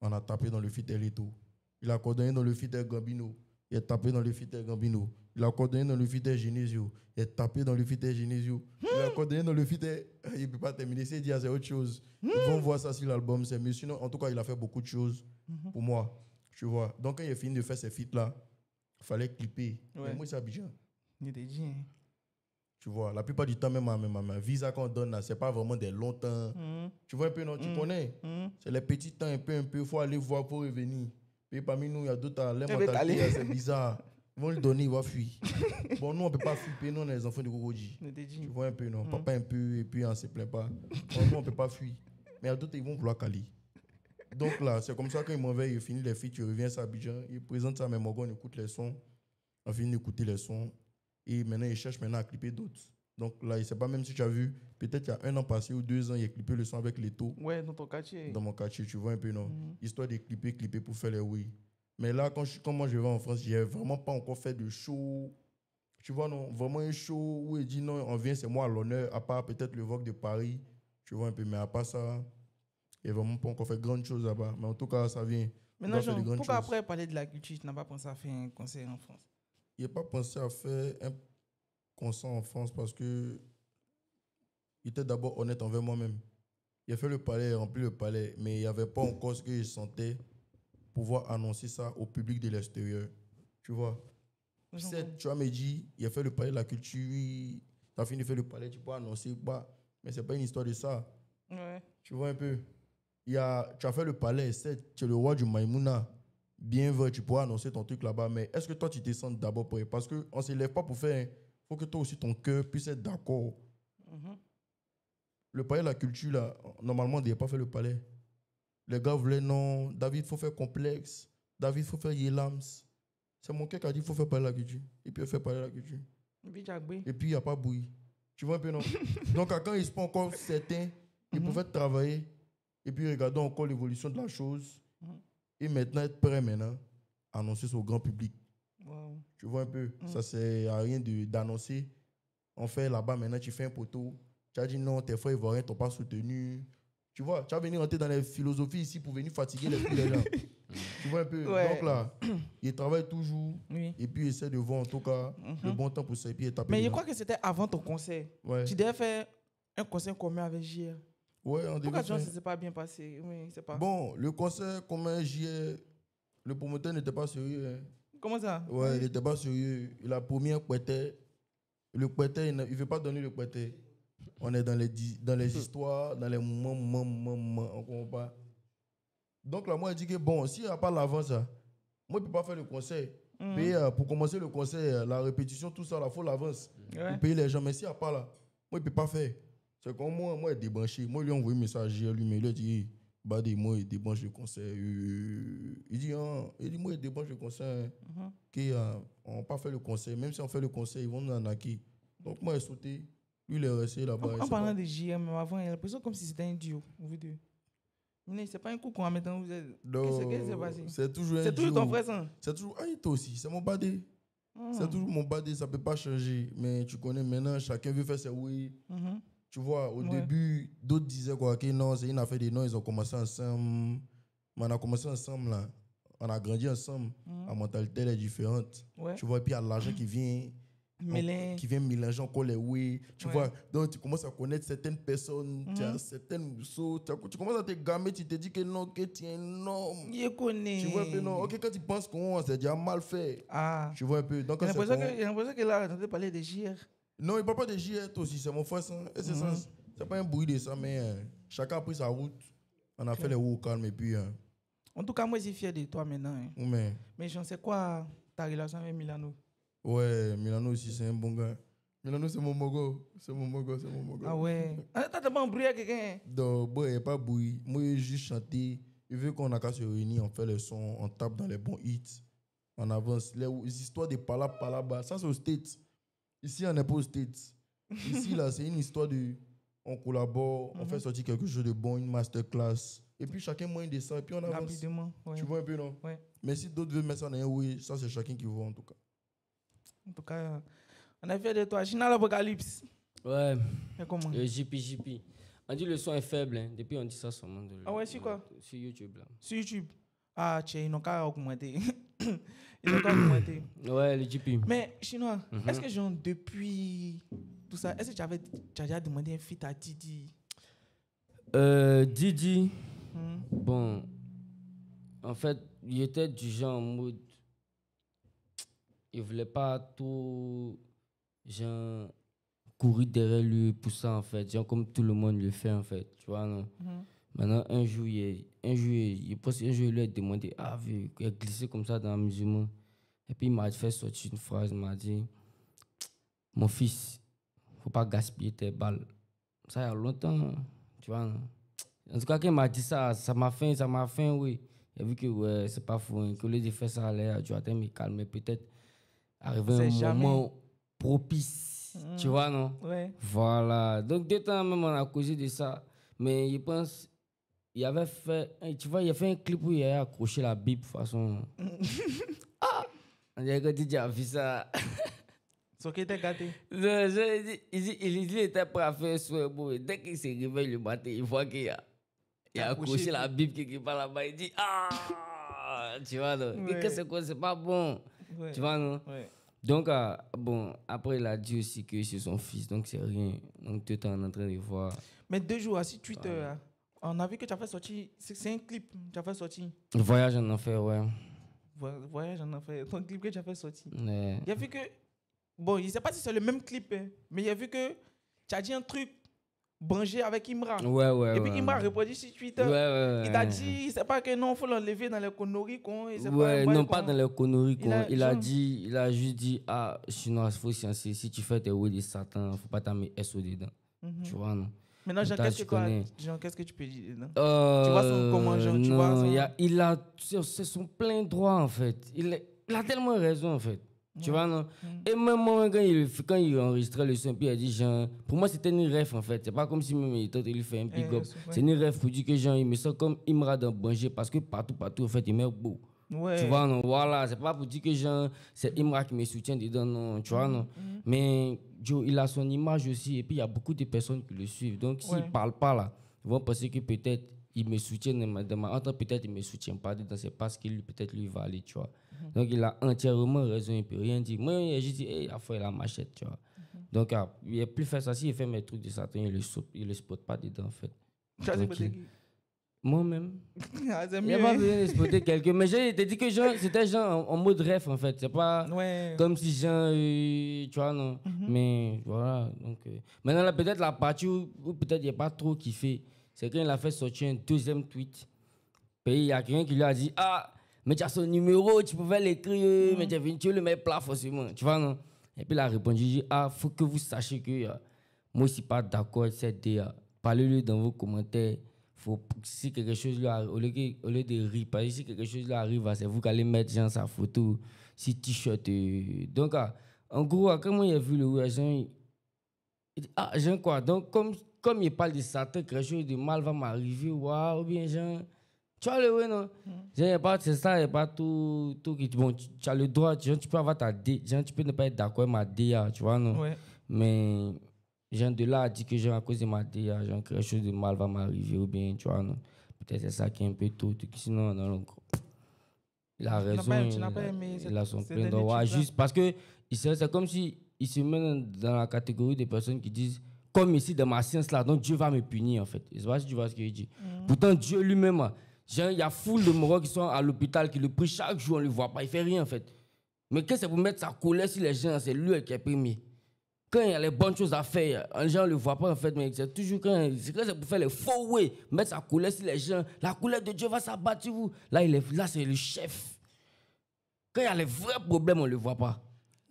On a tapé dans le feat Leto. Il a coordonné dans le feat Gambino. Il a tapé dans le feat Gambino. Il a coordonné dans le feat Genesio. Il a tapé dans le feat Genesio. Il a coordonné dans le feat. Il ne peut pas terminer. C'est dire c'est autre chose. Ils vont voir ça sur l'album. Mais sinon, en tout cas, il a fait beaucoup de choses pour moi. Tu vois. Donc, quand il a fini de faire ces feats-là, il fallait clipper. Ouais. Mais moi, c'est Abidjan. Il était dit. Tu vois, la plupart du temps, même ma visa qu'on donne, ce n'est pas vraiment des longs temps. Tu vois un peu, non? Tu connais? C'est les petits temps, un peu. Il faut aller voir pour revenir. Et parmi nous, il y a d'autres, les mentalités, c'est bizarre. Ils vont le donner, il va fuir. Bon, nous, on ne peut pas fuir, nous, on est les enfants de Gogodji. Tu vois un peu, non? Papa un peu, et puis on ne se plaint pas. Bon, nous, on ne peut pas fuir. Mais il y a d'autres, ils vont vouloir caler. Donc là, c'est comme ça quand il m'en va, il finit les filles, tu reviens à Abidjan, il présente ça à mes Morgan, on écoute les sons. On finit d'écouter les sons. Et maintenant, il cherche maintenant à clipper d'autres. Donc là, il ne sait pas même si tu as vu, peut-être il y a 1 an passé ou 2 ans, il a clippé le son avec Leto. Ouais, dans ton quartier. Dans mon quartier, tu vois un peu, non? Histoire de clipper pour faire les oui. Mais là, quand moi je vais en France, j'ai vraiment pas encore fait de show. Tu vois, non? Vraiment un show où il dit non, on vient, c'est moi à l'honneur, à part peut-être le Vogue de Paris. Tu vois un peu, mais à part ça, il n'y a vraiment pas encore fait grande chose là-bas. Mais en tout cas, ça vient. Maintenant, pourquoi après parler de la culture, tu n'as pas pensé à faire un concert en France? Il n'a pas pensé à faire un concert en France parce que il était d'abord honnête envers moi-même. Il a fait le palais, rempli le palais, mais il n'y avait pas encore ce que je sentais pouvoir annoncer ça au public de l'extérieur. Tu vois? Tu vois, me dit, il a fait le palais de la culture, tu as fini de faire le palais, tu peux annoncer, bah, mais ce n'est pas une histoire de ça. Ouais. Tu vois un peu? Tu as fait le palais, tu es le roi du Maïmouna. Bien vrai, tu pourras annoncer ton truc là-bas, mais est-ce que toi, tu te sens d'abord prêt? Parce qu'on ne se lève pas pour faire. Il faut que toi aussi, ton cœur puisse être d'accord. Le palais de la culture, là, normalement, on ne devait pas faire le palais. Les gars voulaient non, David, il faut faire complexe. David, il faut faire Yelams. C'est mon cœur qui a dit il faut faire palais de la culture. Et puis, il fait palais de la culture. Et puis, il n'y a pas bouilli. Tu vois un peu, non? Donc, quand ils ne sont pas encore certains, ils pouvaient travailler. Et puis, regardons encore l'évolution de la chose. Et maintenant, être prêt maintenant, annoncer ça au grand public. Wow. Tu vois un peu, ça sert à rien d'annoncer. On fait là-bas, maintenant, tu fais un poteau. Tu as dit non, tes frères ivoiriens t'ont pas soutenu. Tu vois, tu vas venir rentrer dans les philosophies ici pour venir fatiguer les gens. Tu vois un peu. Ouais. Donc là, il travaille toujours. Oui. Et puis, il essaie de voir en tout cas le bon temps pour ça. Et puis, il tape. Mais je crois que c'était avant ton concert. Ouais. Tu devais faire un concert commun avec JR. Ouais, on Pourquoi devait ça ne s'est pas bien passé? Oui, c'est pas. Bon, le concert commun JR, le promoteur n'était pas sérieux. Hein. Comment ça? Ouais, il n'était pas sérieux. Il a promis un Quettet. Le Quettet, il ne veut pas donner le Quettet. On est dans les histoires, dans les moments, on comprend pas. Donc là, moi, je dis que bon, s'il n'y a pas l'avance, moi, je ne peux pas faire le concert. Mais pour commencer le concert, la répétition, tout ça, il faut l'avance. Pour payer les gens. Mais s'il n'y a pas là, moi, je ne peux pas faire. C'est comme moi, il est débranché. Moi, lui, envoyé un message à lui, mais il a dit, Badé, moi, il débranche le concert. Il dit, moi, il débranche le concert. On n'a pas fait le concert. Même si on fait le concert, ils vont nous en acquis. Donc, moi, il a sauté. Lui, il est resté là-bas. En parlant de JM, avant, il a l'impression comme si c'était un duo, vous deux. Mais c'est pas un coup qu'on va mettre. Qu'est-ce qui s'est passé? C'est toujours un duo. C'est toujours ton frère, ça? C'est toujours. Ah, toi aussi. C'est mon Badé. C'est toujours mon Badé. Ça ne peut pas changer. Mais tu connais maintenant, chacun veut faire ses oui. Tu vois, au début, d'autres disaient quoi, que non, c'est une affaire de non, ils ont commencé ensemble. Mais on a commencé ensemble, là. On a grandi ensemble. La mentalité, elle est différente. Tu vois, et puis il y a l'argent qui vient. Qui vient mélanger encore les oui. Tu vois, donc tu commences à connaître certaines personnes, tu as certaines choses. Tu commences à te gamer, tu te dis que non, que tu es énorme. Je connais. Tu vois un peu, non. Ok, quand tu penses qu'on c'est déjà mal fait. Ah. Tu vois un peu. Donc, j'ai l'impression que là, on entend parler de JR. Non, il ne parle pas de JR aussi, c'est mon frère. C'est pas un bruit de ça, mais chacun a pris sa route. On a fait les roues au calme et puis. En tout cas, moi, je suis fier de toi maintenant. Mais je ne sais quoi ta relation avec Milano. Ouais, Milano aussi, c'est un bon gars. Milano, c'est mon mogo. C'est mon mogo. Ah ouais. T'as pas embrouillé avec quelqu'un? Donc, bon, il n'y a pas bruit. Moi, j'ai juste chanté. Il veut qu'on a qu'à se réunir, on fait le son, on tape dans les bons hits. On avance. Les histoires de par là-bas, ça c'est aux States. Ici, on n'est pas aux States. Ici, là, c'est une histoire de... On collabore, on fait sortir quelque chose de bon, une masterclass. Et puis, chacun moyen de ça, et puis on avance. Rapidement, ouais. Tu vois un peu, non? Ouais. Mais si d'autres veulent mettre ça dans un oui, ça, c'est chacun qui voit, en tout cas. En tout cas, on a fait de toi. China l'Apocalypse. Ouais. Et comment? JP. On dit le son est faible, hein. Depuis on dit ça seulement. Ah ouais, sur quoi? Sur YouTube, là. Sur YouTube. Ah, tiens, ils n'ont qu'à augmenter. Ils n'ont qu'à augmenter. Ouais, le JP. Mais, Chinois, est-ce que genre, depuis tout ça, est-ce que tu as déjà demandé un feat à Didi? Didi, bon, en fait, il était du genre en mode, il voulait pas tout, genre, courir derrière lui pour ça, en fait, genre comme tout le monde le fait, en fait, tu vois, non? Maintenant, un jour, il lui a demandé, vu qu'il a glissé comme ça dans la musulman. Et puis, il m'a fait sortir une phrase, il m'a dit, mon fils, faut pas gaspiller tes balles. Ça, il y a longtemps, tu vois, non? En tout cas, quand il m'a dit ça, ça m'a fait, oui. Il a vu que, ouais, c'est pas fou, hein, que les effets, ça allait, tu vas me calmer, peut-être arriver un moment propice, tu vois, non? Ouais. Voilà. Donc, 2 temps même, on a causé de ça. Mais je pense, il avait fait, tu vois, il a fait un clip où il a accroché la Bible de façon. On dirait que Didier a vu ça. Ce qui était gâté. Il était prêt à faire ce bon. Dès qu'il s'est réveillé le matin, il voit qu'il a accroché la Bible quelque part là-bas. Il dit tu vois, non? Ouais. Qu'est-ce que c'est pas bon. Ouais. Tu vois, non? Ouais. Donc, bon, après, il a dit aussi que c'est son fils, donc c'est rien. Donc, tout le temps, on est en train de voir. Mais 2 jours, sur Twitter, on a vu que tu as fait sortir. C'est un clip que tu as fait sortir. Voyage en enfer, ouais. Voyage en enfer. Ton clip que tu as fait sortir. Ouais. Il a vu que. Bon, je ne sais pas si c'est le même clip, mais il a vu que tu as dit un truc branché avec Imra. Ouais. Et puis Imra a répondu sur Twitter. Ouais. Il t'a dit, c'est pas que non, il faut l'enlever dans les conneries. Pas dans les conneries. Il a juste dit, sinon, il faut sciencer. Si tu fais tes oui de Satan, il ne faut pas t'en mettre SO dedans. Tu vois, non? Maintenant, qu'est-ce que tu peux dire dedans? Tu vois son comment, Jean? Tu vois c'est son plein droit, en fait. Il a tellement raison, en fait. Tu vois, non? Et même moi, quand il enregistrait le son, puis il a dit, genre, pour moi, c'était une ref, en fait. C'est pas comme si même il lui fait un big up. C'est une ref pour dire que, genre, il me sent comme Imra dans Banger, parce que partout, en fait, il met beau. Ouais. Tu vois, non? Voilà, c'est pas pour dire que, genre, c'est Imra qui me soutient dedans, non. Tu vois, non? Mais Joe, il a son image aussi, et puis il y a beaucoup de personnes qui le suivent. Donc, s'il parle pas, là, ils vont penser que peut-être il me soutient peut-être il me soutient pas dedans, c'est parce qu'il peut-être lui va aller, tu vois. Donc il a entièrement raison, il peut rien dire. Moi j'ai dit il a fait la machette, tu vois. Donc il a plus fait ça, s'il fait mes trucs de Satan, il le spot pas dedans en fait. Tu as spoté qui? Moi-même. Il n'y a pas besoin de spoter quelqu'un, mais j'ai dit que c'était genre en mode ref en fait, c'est pas comme si genre tu vois, non. Mais voilà, donc maintenant là, peut-être la partie où peut-être il n'y a pas trop kiffé, c'est quand il a fait sortir un 2e tweet. Puis il y a quelqu'un qui lui a dit mais tu as son numéro, tu pouvais l'écrire, mais tu le mets plat forcément, tu vois, non? Et puis il a répondu, il dit, faut que vous sachiez que moi, je ne suis pas d'accord, etc. Parlez-le dans vos commentaires. Si quelque chose là, au lieu de rire, si quelque chose là arrive, c'est vous qui allez mettre genre, sa photo, si t-shirt. Donc, en gros, quand moi j'ai vu le Jean, il dit, Jean quoi? Donc, comme il parle de Satan, quelque chose de mal va m'arriver, ou bien Jean. Tu vois le ouais, non? C'est ça, il n'y a pas tout qui. Bon, tu as le droit, tu peux avoir ta DA, tu peux ne pas être d'accord avec ma DA, tu vois, non? Ouais. Mais, Jean de là a dit que genre, à cause de ma DA, genre, quelque chose de mal va m'arriver, ou bien, tu vois, non? Peut-être c'est ça qui est un peu tôt, sinon, non, il a raison, il a son plein droit. Juste parce que c'est comme si il se met dans la catégorie des personnes qui disent, comme ici, dans ma science là, donc Dieu va me punir, en fait. Je sais pas si tu vois ce qu'il dit. Pourtant, Dieu lui-même, il y a foule de morts qui sont à l'hôpital, qui le prient chaque jour, on ne le voit pas, il ne fait rien en fait. Mais quand c'est pour mettre sa colère sur les gens, c'est lui qui est premier. Quand il y a les bonnes choses à faire, les gens ne le voient pas en fait, mais c'est toujours quand c'est pour faire les faux way, mettre sa colère sur les gens, la colère de Dieu va s'abattre sur vous. Là, c'est le chef. Quand il y a les vrais problèmes, on ne le voit pas.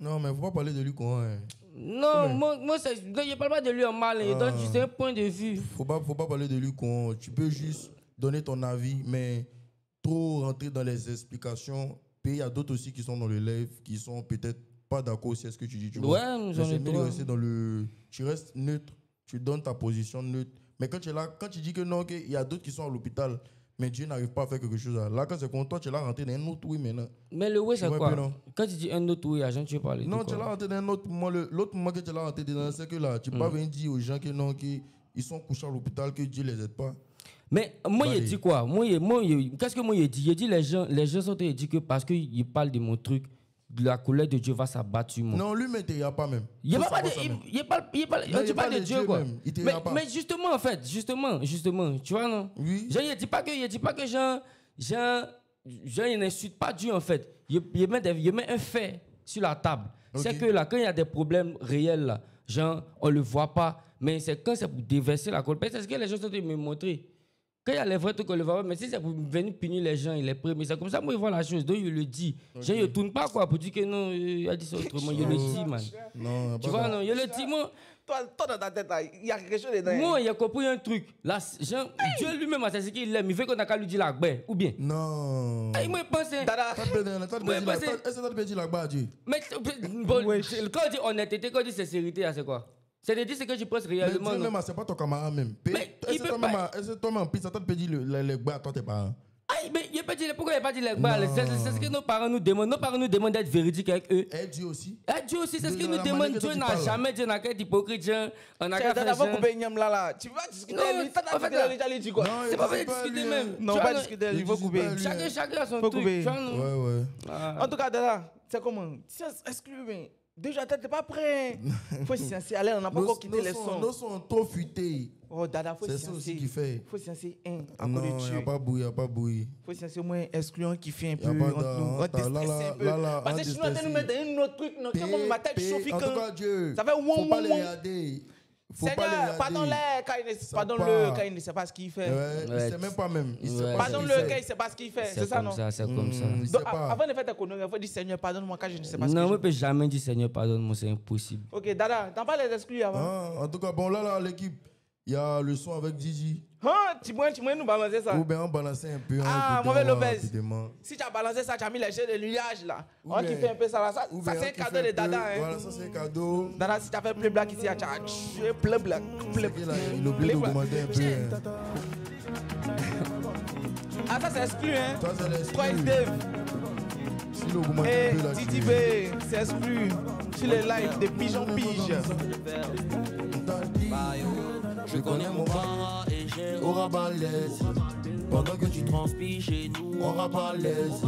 Non, mais faut pas parler de lui quoi. Hein. Non, moi je parle pas de lui en mal. Je donne juste un point de vue. Faut pas parler de lui con. Tu peux juste donner ton avis, mais trop rentrer dans les explications. Puis il y a d'autres aussi qui sont dans le live, qui sont peut-être pas d'accord sur ce que tu dis. Tu vois. J'en ai trop. Tu restes neutre, tu donnes ta position neutre. Mais quand tu es là, quand tu dis que non, il y a d'autres qui sont à l'hôpital, mais Dieu n'arrive pas à faire quelque chose. Là, quand c'est contre toi, tu es là rentré dans un autre oui maintenant. Mais le oui, c'est quoi? Quand tu dis un autre oui, agent, tu veux parler de quoi? Non, tu es là rentré dans un autre moment. L'autre moment que tu es là rentré dedans, c'est que là, tu peux pas venir dire aux gens que non, qu'ils sont couchés à l'hôpital, que Dieu les aide pas. Mais moi, il dit quoi? Qu'est-ce que moi, il dit? Il dit les gens sont dit que parce qu'il parle de mon truc, la colère de Dieu va s'abattre sur moi. Non, lui, mais il n'y a pas même. Il parle de Dieu, quoi. Mais justement, en fait, justement, tu vois, non? Oui. Genre, il dit pas que genre, il n'insulte pas Dieu, en fait. Il met un fait sur la table. Okay. C'est que là, quand il y a des problèmes réels, là, genre, on le voit pas, mais c'est quand c'est pour déverser la colère. C'est ce que les gens sont en train de me montrer. Quand il y a les vrais trucs qu'on le voit pas, mais si c'est pour venir punir les gens, il est prêt. Mais c'est comme ça, moi, il voit la chose. Donc, il le dit. Okay. Genre, il ne tourne pas, quoi, pour dire que non, il a dit ça autrement. Il le dit, man. Non, tu vois, non, il le dit, moi. Toi, dans ta tête, il y a quelque chose dedans. Moi, il a compris un truc. Là, genre, Dieu lui-même, c'est ce qu'il aime. Il veut qu'on a qu'à lui dire la gbé, ou bien. Non. Il m'a pensé. Est-ce que tu peux dire la gbé à Dieu? Mais quand on dit honnêteté, quand on dit sincérité, c'est quoi? C'est-à-dire ce que je pense réellement. Mais c'est pas ton camarade même. Est-ce que toi-même, ça t'a dit les gbé à toi, tes parents? Mais pourquoi il n'a pas dit les balles? C'est ce que nos parents nous demandent. Nos parents nous demandent d'être véridiques avec eux. Et Dieu aussi. Dieu aussi, c'est ce qu'ils nous demandent. Dieu n'a jamais dit n'a qu'à être hypocrite. On a qu'à faire ça. Tu vas discuter avec lui. C'est pas fait discuter même. Non, pas discuter. Il faut couper. Chacun a son truc. Ouais. En tout cas, Dada, c'est comment? Excuse-moi. Déjà, t'es pas prêt. Faut sciencer. Allez, on n'a pas encore quitté les sons. Nos sons trop fuités. Oh, Dada, faut sciencer. C'est ça aussi qui fait. Faut sciencer un. Non, il n'y a pas bouilli. Faut sciencer au moins excluant qui fait un peu. On déstresser un peu. Parce que sinon, on nous met dans un autre truc. Comme ma tête chauffe. En tout cas, Dieu. Ça fait ouin. Faut pas les regarder. Seigneur, pardonne-le quand il ne sait pas ce qu'il fait. Il ne sait même pas même. Pardonne-le quand il ne sait pas ce qu'il fait. C'est ça, non? C'est comme ça. Donc, avant de faire ta connerie, il faut dire Seigneur, pardonne-moi quand je ne sais pas ce que je fais. Non, je ne peux jamais dire Seigneur, pardonne-moi, c'est impossible. Ok, Dada, t'en parles des exclus avant? En tout cas, bon, là, l'équipe, il y a le son avec Gigi. Tu pourrais nous balancer ça? Ou bien on balancer un peu. Mauvais Lopez. Si tu as balancé ça, tu as mis les jets de nuages là. On qui fait un peu ça là. Ça c'est un cadeau de Dada. Voilà, ça c'est un cadeau. Dada, si tu as fait plein black ici, tu as tué plein black. Il oublie d'augmenter un peu. Ah, ça c'est exclu, hein? Ça c'est l'exclu. Quoi, Dave? Si l'augmente un peu là. Titi B, c'est exclu. Sur les lives des pigeons piges. Je connais mon bar et j'ai au rabat l'aise. Pendant que tu transpires chez nous, on rabat l'aise.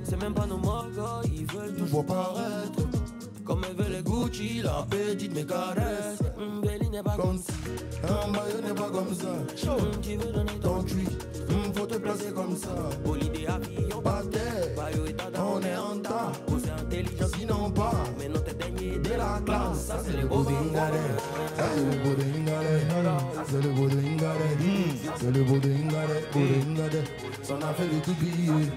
C'est même pas nos mangas, ils veulent tout voir paraître. Comme elle veut les Gucci, la petite me caresse. Belly n'est pas comme ça, Mayo n'est pas comme ça. Tu veux donner ton tweet, faut te placer comme ça. Bolide avion, pas terre, on est en tas. C'est intelligent, sinon pas. Mais non t'es dernier de la classe. Ça c'est le beau d'Ingare. Ça c'est le beau d'Ingare. C'est le beau d'Ingare. C'est le beau d'Ingare. S'en a fait des tout billets.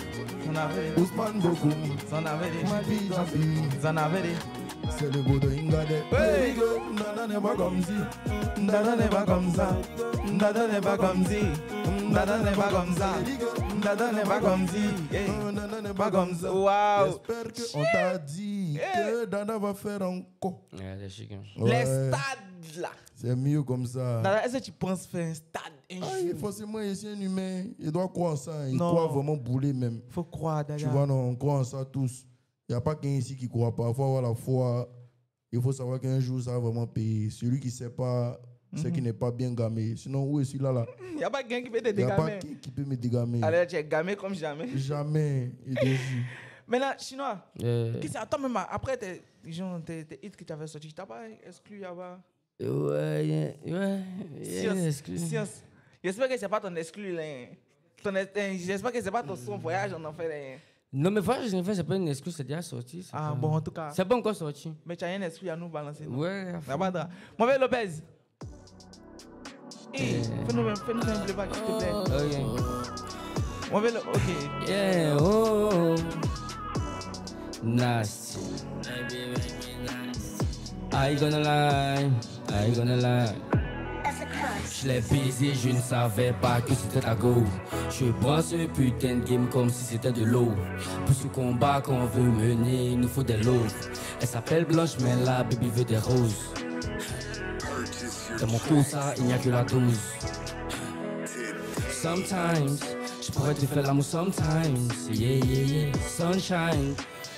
Ousmane Bokoum. S'en avait des. Mapi Japi. S'en avait des. C'est le beau d'Ingare. Nana n'est pas comme si. Nana n'est pas comme ça. Nana n'est pas comme si. Nana n'est pas comme ça. Nana n'est pas comme si. Nana n'est pas comme ça. Waouh. J'espère qu'on t'a dit que Dada va faire encore. Les stades là. C'est mieux comme ça. Dada, est-ce que tu penses faire un stade un jour? Forcément, il est un humain. Il doit croire en ça. Il croit vraiment bouler même. Il faut croire, Dada. Tu vois, non, on croit en ça tous. Il n'y a pas qu'un ici qui ne croit pas. Il faut avoir la foi. Il faut savoir qu'un jour, ça va vraiment payer. Celui qui ne sait pas, c'est qui n'est pas bien gamé. Sinon, où est celui-là? Il n'y a pas quelqu'un qui peut te dégamer. Il n'y a pas qui peut me dégamer. Alors, tu es gamé comme jamais. Jamais. Maintenant, Chinois, toi-même, après tes hits que tu avais sortis, tu n'as pas exclu là-bas? Ouais, exclu. J'espère que ce n'est pas ton exclu. J'espère que ce n'est pas ton son voyage en enfer. Non, mais voyage en enfer, ce n'est pas une excuse, c'est déjà sorti. Ah bon, en tout cas. C'est pas encore sorti. Mais tu as un exclu à nous balancer. Ouais. Mauvais Lopez. Fais-nous un playback, s'il te plaît. Ok. Mauvais Lopez, ok. Yeah, oh. Nasty. I gonna lie, I gonna lie. Je l'ai baisé, je ne savais pas que c'était ta go. Je prends ce putain de game comme si c'était de l'eau. Pour ce combat qu'on veut mener, il nous faut des lots. Elle s'appelle Blanche, mais la baby veut des roses. Dans mon cou, ça, il n'y a que la dose. Sometimes, je pourrais te faire l'amour sometimes. Yeah, yeah, yeah, sunshine.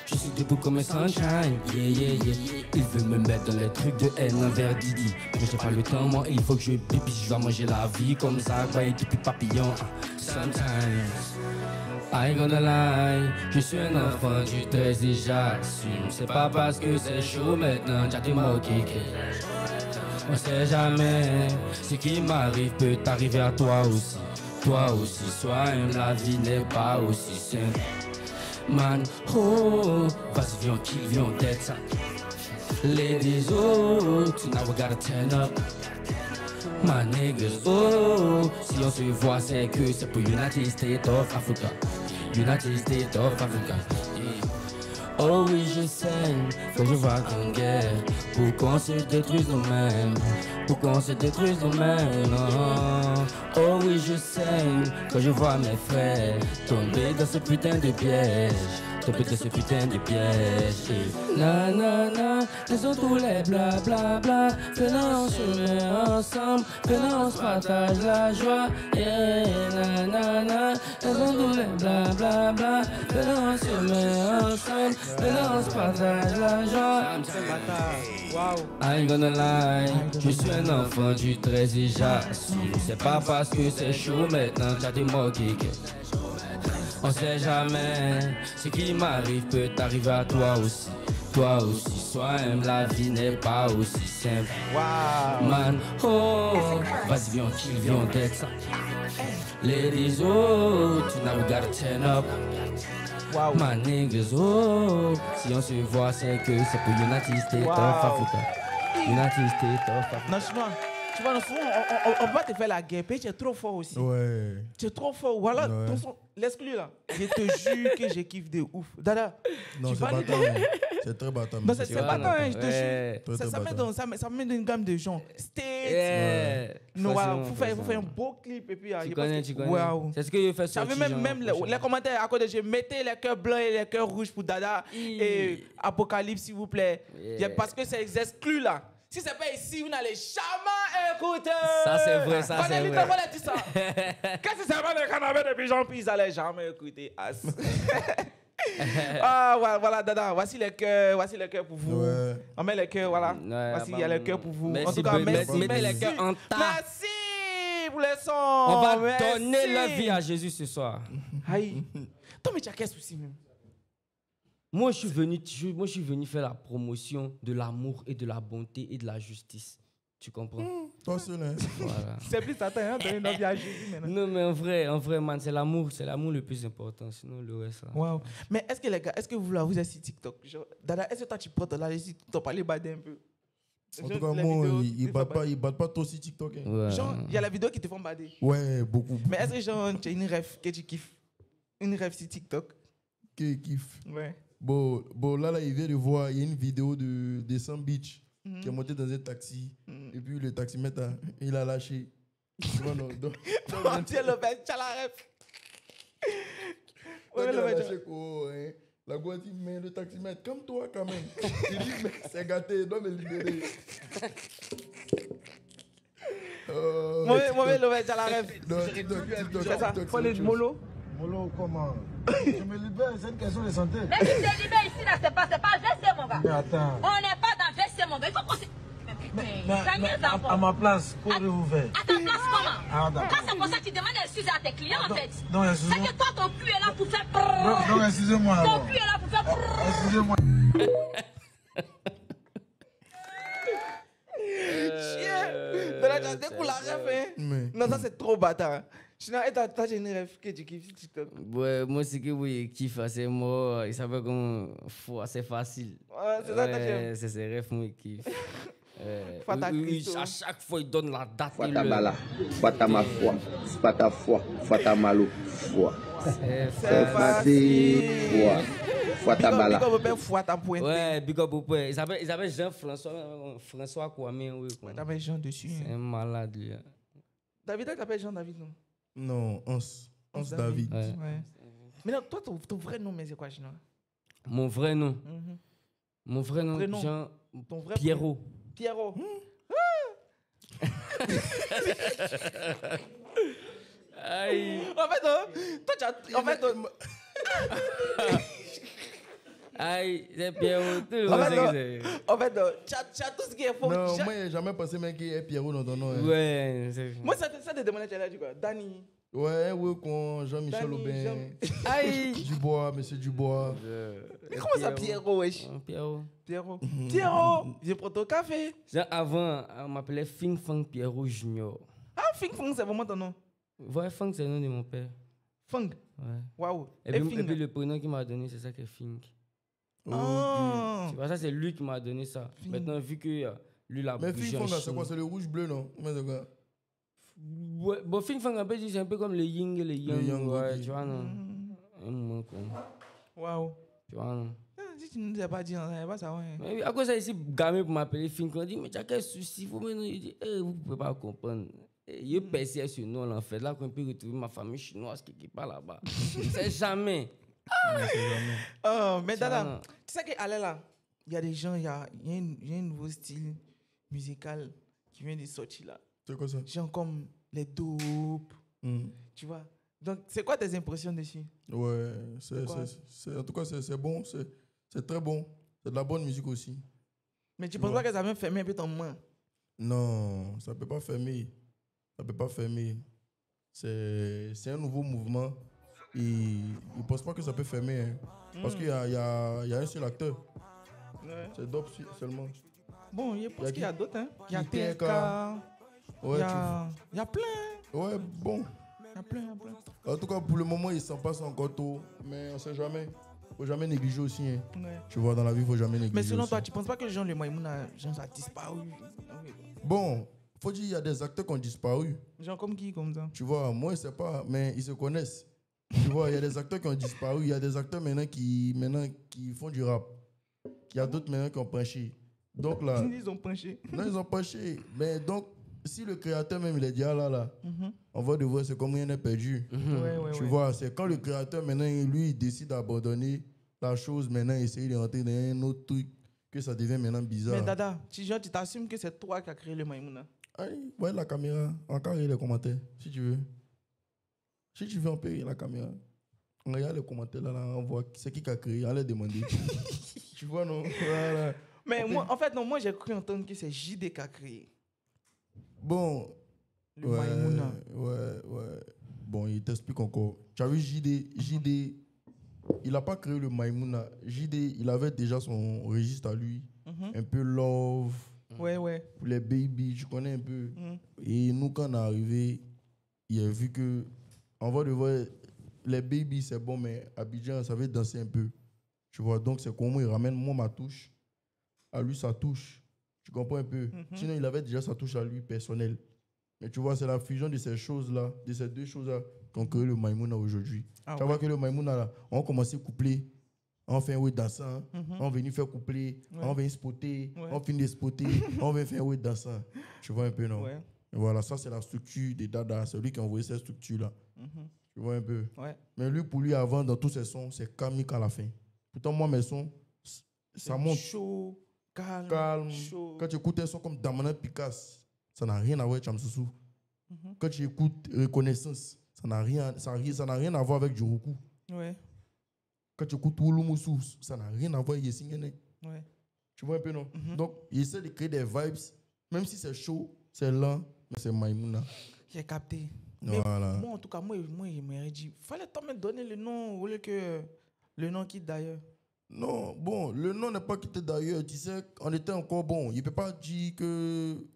Je suis debout comme un sunshine, yeah, yeah, yeah. Il veut me mettre dans les trucs de haine envers Didi. Mais j'ai pas le temps, moi, il faut que je pipi. Je dois manger la vie comme ça, quoi, et depuis papillon. Sometimes, I ain't gonna lie, je suis un enfant du 13 et j'assume. C'est pas parce que c'est chaud maintenant, j'ai des mots qui on sait jamais, ce qui m'arrive peut t'arriver à toi aussi. Toi aussi, soi-même, la vie n'est pas aussi simple. Man, oh, vas-y, viens, kill, viens, dead ça. Ladies, oh, tonight we gotta turn up. My niggas, oh, si on se voit, c'est que c'est pour United States of Africa. United States of Africa. Yeah. Oh oui, je saigne, faut que je vois qu'on guerre. Pour qu'on se détruise nous-mêmes. Pour qu'on se détruise nous-mêmes. Oh oui, je saigne, quand je vois mes frères tomber dans ce putain de piège. Tomber dans ce putain de piège. Na na na, laissons tous les bla bla bla. Venons on se met ensemble, venons on se partage la joie. Yeah, na na na, laissons tous les bla bla bla. Venons on se met ensemble, venons on se partage la joie. Wow. I ain't gonna lie, je suis un enfant du 13 et j'assume. C'est pas parce que c'est chaud maintenant, t'as des mots qui on sait jamais, ce qui m'arrive peut t'arriver à toi aussi. Toi aussi, soi-même, la vie n'est pas aussi simple. Wow. Man, oh, vas-y, viens, kill, viens, dead ça. Ladies, oh, tonight we gotta turn up. Wow. My niggas, oh, si on se voit, c'est que c'est pour United States of Africa. United States of Africa. Non, tu vois, souvent, on va te faire la guerre, puis tu es trop fort aussi. Ouais. Tu es trop fort. Voilà, Ouais. ton son, l'exclu là. Je te jure que j'ai kiffé de ouf. Dada, Non, tu c'est valides? bâtard. C'est très bâtard. Non, c'est pas tant, hein, je te Ouais. jure. Ça met dans une gamme de gens. States. Yeah. Non, voilà, Facilement, faut faire un beau clip et puis Tu connais. Wow. C'est ce que je fais J'avais sortir, même genre, les commentaires à côté, je mettais les cœurs blancs et les cœurs rouges pour Dada et Apocalypse, s'il vous plaît. Yeah. Parce que c'est exclu là. Si c'est pas ici, vous n'allez jamais écouter. Ça, c'est vrai, ça, c'est vrai. Dit ça. Qu'est-ce que c'est pas le canapé de pigeon, puis ils n'allaient jamais écouter. Ah, voilà, Dada, voici les cœurs pour vous. Ouais. On met les cœurs, voilà. Ouais, Voici, il y a les cœurs pour vous. Merci, En tout cas, merci. mettez les cœurs en tas. Merci pour les sons. On va Merci. donner la vie à Jésus ce soir. Aïe. Toi, mais tu as quel souci même? Moi, je suis venu faire la promotion de l'amour et de la bonté et de la justice. Tu comprends? Toi seul, hein. Voilà. C'est plus Satan, hein, donner notre vie à Jésus maintenant. Non, mais en vrai, man, c'est l'amour le plus important. Sinon, le reste, là. Wow. Mais est-ce que les gars, vous avez sur TikTok? Genre, Dada, est-ce que toi tu portes là, TikTok pour aller bader un peu? En tout cas, moi, ils battent pas trop sur TikTok. Hein. Ouais. Genre, il y a la vidéo qui te font bader. Ouais, beaucoup. Mais est-ce que genre, tu as une rêve que tu kiffes? Une rêve sur TikTok? Qui kiffe. Ouais. Bon, là, il vient de voir, il y a une vidéo de Sam Beach qui est monté dans un taxi. Et puis le taximètre, il a lâché. Non, Tu es le best, tu as la rêve. Ouais, il a lâché quoi, hein. La gosse dit, mais le taximètre, comme toi quand même. Il dit, mais c'est gâté, il doit me libérer. Moi, le best, tu as la rêve. C'est ça, faut les mollo. Molo, comment? Je me libère, c'est une question de santé. Mais si tu te libères ici, là, c'est pas VC, mon gars. Mais attends. On n'est pas dans VC, mon gars. Il faut qu'on se... Mais à ma place, qu'aurez-vous fait? À ta place, comment? Ah, d'accord. Quand c'est pour ça que tu demandes l'excuse à tes clients, en fait. Non, C'est excusez-moi. que toi, ton cul est là pour faire... Non, excusez-moi. Ton cul est là pour faire... Excusez-moi. Chien. Dada, tu as découvert la rêve, hein? Non, ça c'est trop bâtard. Sinon, t'as une rêve que tu kiffes sur TikTok? Ouais, moi, c'est que oui, kiffe, c'est moi. Il s'appelle comme c'est facile. Ouais, c'est ça que j'aime. C'est ses rêves, moi, qui kiffe. Fata Oui, Christo. à chaque fois, il donne la date. Fata bala, fata ma foi, fata foi, fata malo foi. C'est facile. Foi, Fouatabala. Big up au père Fouata Pointe. Ouais, big up au père. Il s'appelle Jean-François Kwame, oui. Ouais, t'appelles Jean dessus. C'est un malade, lui. David, t'appelles Jean-David, non? Non, Hans David. Ouais. Mais non, toi, ton vrai nom, mais c'est quoi, Chinois? Mon vrai nom. Mon vrai nom, Prénom. Jean Ton vrai Pierrot. Pierrot. Aïe. En fait, toi, tu as. En fait, Aïe, c'est Pierrot. Tout le En monde fait, sait que c'est. en fait, tu as tout ce qui est faux. Non, moi, j'ai jamais pensé même qu'il y ait Pierrot dans ton nom. Hein. Ouais, c'est. Moi, ça te demandait, tu as dit quoi? Danny. Ouais, Jean-Michel Danny, Aubin. Aïe. Dubois, monsieur Dubois. Mais comment ça, Pierrot, wesh? Pierrot. Pierrot. Pierrot, j'ai pris ton café. Genre, avant, on m'appelait Fing Fang Pierrot Junior. Ah, Fing Fong, c'est vraiment ton nom. Ouais, Fang, c'est le nom de mon père. Fong. Ouais. Waouh. Et puis le prénom qu'il m'a donné, c'est ça qui est Fing. Oh. Tu vois, ça, c'est lui qui m'a donné ça. Maintenant, vu que lui, il a Mais bougé Fing en Fong, c'est Chine. quoi? C'est le rouge-bleu, non? Comment c'est quoi? Ouais, bon, Fing Fang, c'est un peu comme le yin et le yang. yang, Ouais, ok. tu vois, non. Un moment, quoi. Waouh. Tu vois, non. Si tu ne nous as pas dit, on ne pas savoir. Mais à cause de ça, ici, gamin pour m'appeler Fing Fang, il dit, mais tu as quel souci? Faut maintenant, il dit, vous ne pouvez pas comprendre. Il persiste sur nous, en fait. Là, qu'on peut retrouver ma famille chinoise qui part là-bas. C'est jamais. Oh, mais Ça, Dada, non. tu sais qu'à là, il y a des gens, il y a un nouveau style musical qui vient de sortir là. C'est quoi ça? Genre comme les dopes, tu vois. Donc, c'est quoi tes impressions dessus? Ouais, quoi? en tout cas, c'est bon, c'est très bon. C'est de la bonne musique aussi. Mais tu penses pas que ça vient fermer un peu ton main? Non, ça ne peut pas fermer. Ça peut pas fermer. C'est un nouveau mouvement. Et je ne pense pas que ça peut fermer. Hein. Parce qu'il y a un seul acteur. Ouais. C'est Dope seulement. Bon, je pense qu'il y a d'autres. Hein. Il y a TNK. TNK. Ouais, il y a plein. Ouais, bon. Il y a plein. En tout cas, pour le moment, il s'en passe encore tôt. Mais on ne sait jamais. Il ne faut jamais négliger aussi. Hein. Ouais. Tu vois, dans la vie, il ne faut jamais négliger. Mais selon aussi. toi, tu ne penses pas que Jean Le Maïmouna, ça a disparu? Bon, faut dire qu'il y a des acteurs qui ont disparu. Genre comme qui, comme ça? Tu vois, moi, je ne sais pas, mais ils se connaissent. Tu vois, il y a des acteurs qui ont disparu. Il y a des acteurs maintenant qui font du rap. Il y a d'autres maintenant qui ont penché. Donc là... Ils ont penché. Non, ils ont penché. Mais donc, si le créateur même, il est dit, ah là, on va devoir, c'est comme rien n'est perdu. Tu vois, c'est quand le créateur maintenant, lui, il décide d'abandonner la chose, maintenant, essayer de rentrer dans un autre truc, que ça devient maintenant bizarre. Mais Dada, tu t'assumes que c'est toi qui as créé le Maïmouna? Allez, ouais, la caméra, encore regarde les commentaires, si tu veux. Si tu veux, on peut regarder la caméra. On regarde les commentaires là, on voit c'est qui a créé, on les demander. Tu vois, non? Voilà. Mais moi, en fait, non, moi j'ai cru entendre que c'est JD qui a créé. Bon. Le Maïmouna. Ouais. Bon, il t'explique encore. Tu as vu JD, il n'a pas créé le Maïmouna. JD, il avait déjà son registre à lui. Un peu love. Ouais. Pour les baby, tu connais un peu. Et nous, quand on est arrivé, il a vu que, on va devoir, les baby, c'est bon, mais Abidjan, ça veut danser un peu. Tu vois, donc c'est comment il ramène moi ma touche, à lui sa touche. Tu comprends un peu? Sinon, il avait déjà sa touche à lui personnelle. Mais tu vois, c'est la fusion de ces choses-là, de ces deux choses-là, qu'on crée le Maïmouna aujourd'hui. Tu vois que le Maïmouna, là, on commence à coupler. On fait un way dansant, on vient faire coupler, on vient spotter, on finit de spotter, on vient faire un way dansant. Tu vois un peu, non? Ouais. Et voilà, ça c'est la structure des Dada, c'est lui qui a envoyé cette structure-là. Tu vois un peu? Ouais. Mais lui, pour lui, avant, dans tous ses sons, c'est calmique à la fin. Pourtant, moi, mes sons, ça monte. Chaud, calme. chaud. Quand tu écoutes un son comme Damana Picasso, ça n'a rien à voir avec Chamsousou. Quand tu écoutes Reconnaissance, ça n'a rien à voir avec Djouroukou. Ouais. Quand tu écoutes Ouloumoussou, ça n'a rien à voir avec Yessingene. Ouais. Tu vois un peu, non? Donc, il essaie de créer des vibes, même si c'est chaud, c'est lent, mais c'est Maïmouna. J'ai capté. Voilà. Mais moi, en tout cas, moi, il m'aurait dit, fallait toi me donner le nom, au lieu que le nom quitte d'ailleurs. Non, bon, le nom n'est pas quitté d'ailleurs. Tu sais, on était encore bon. Il ne peut pas dire qu'il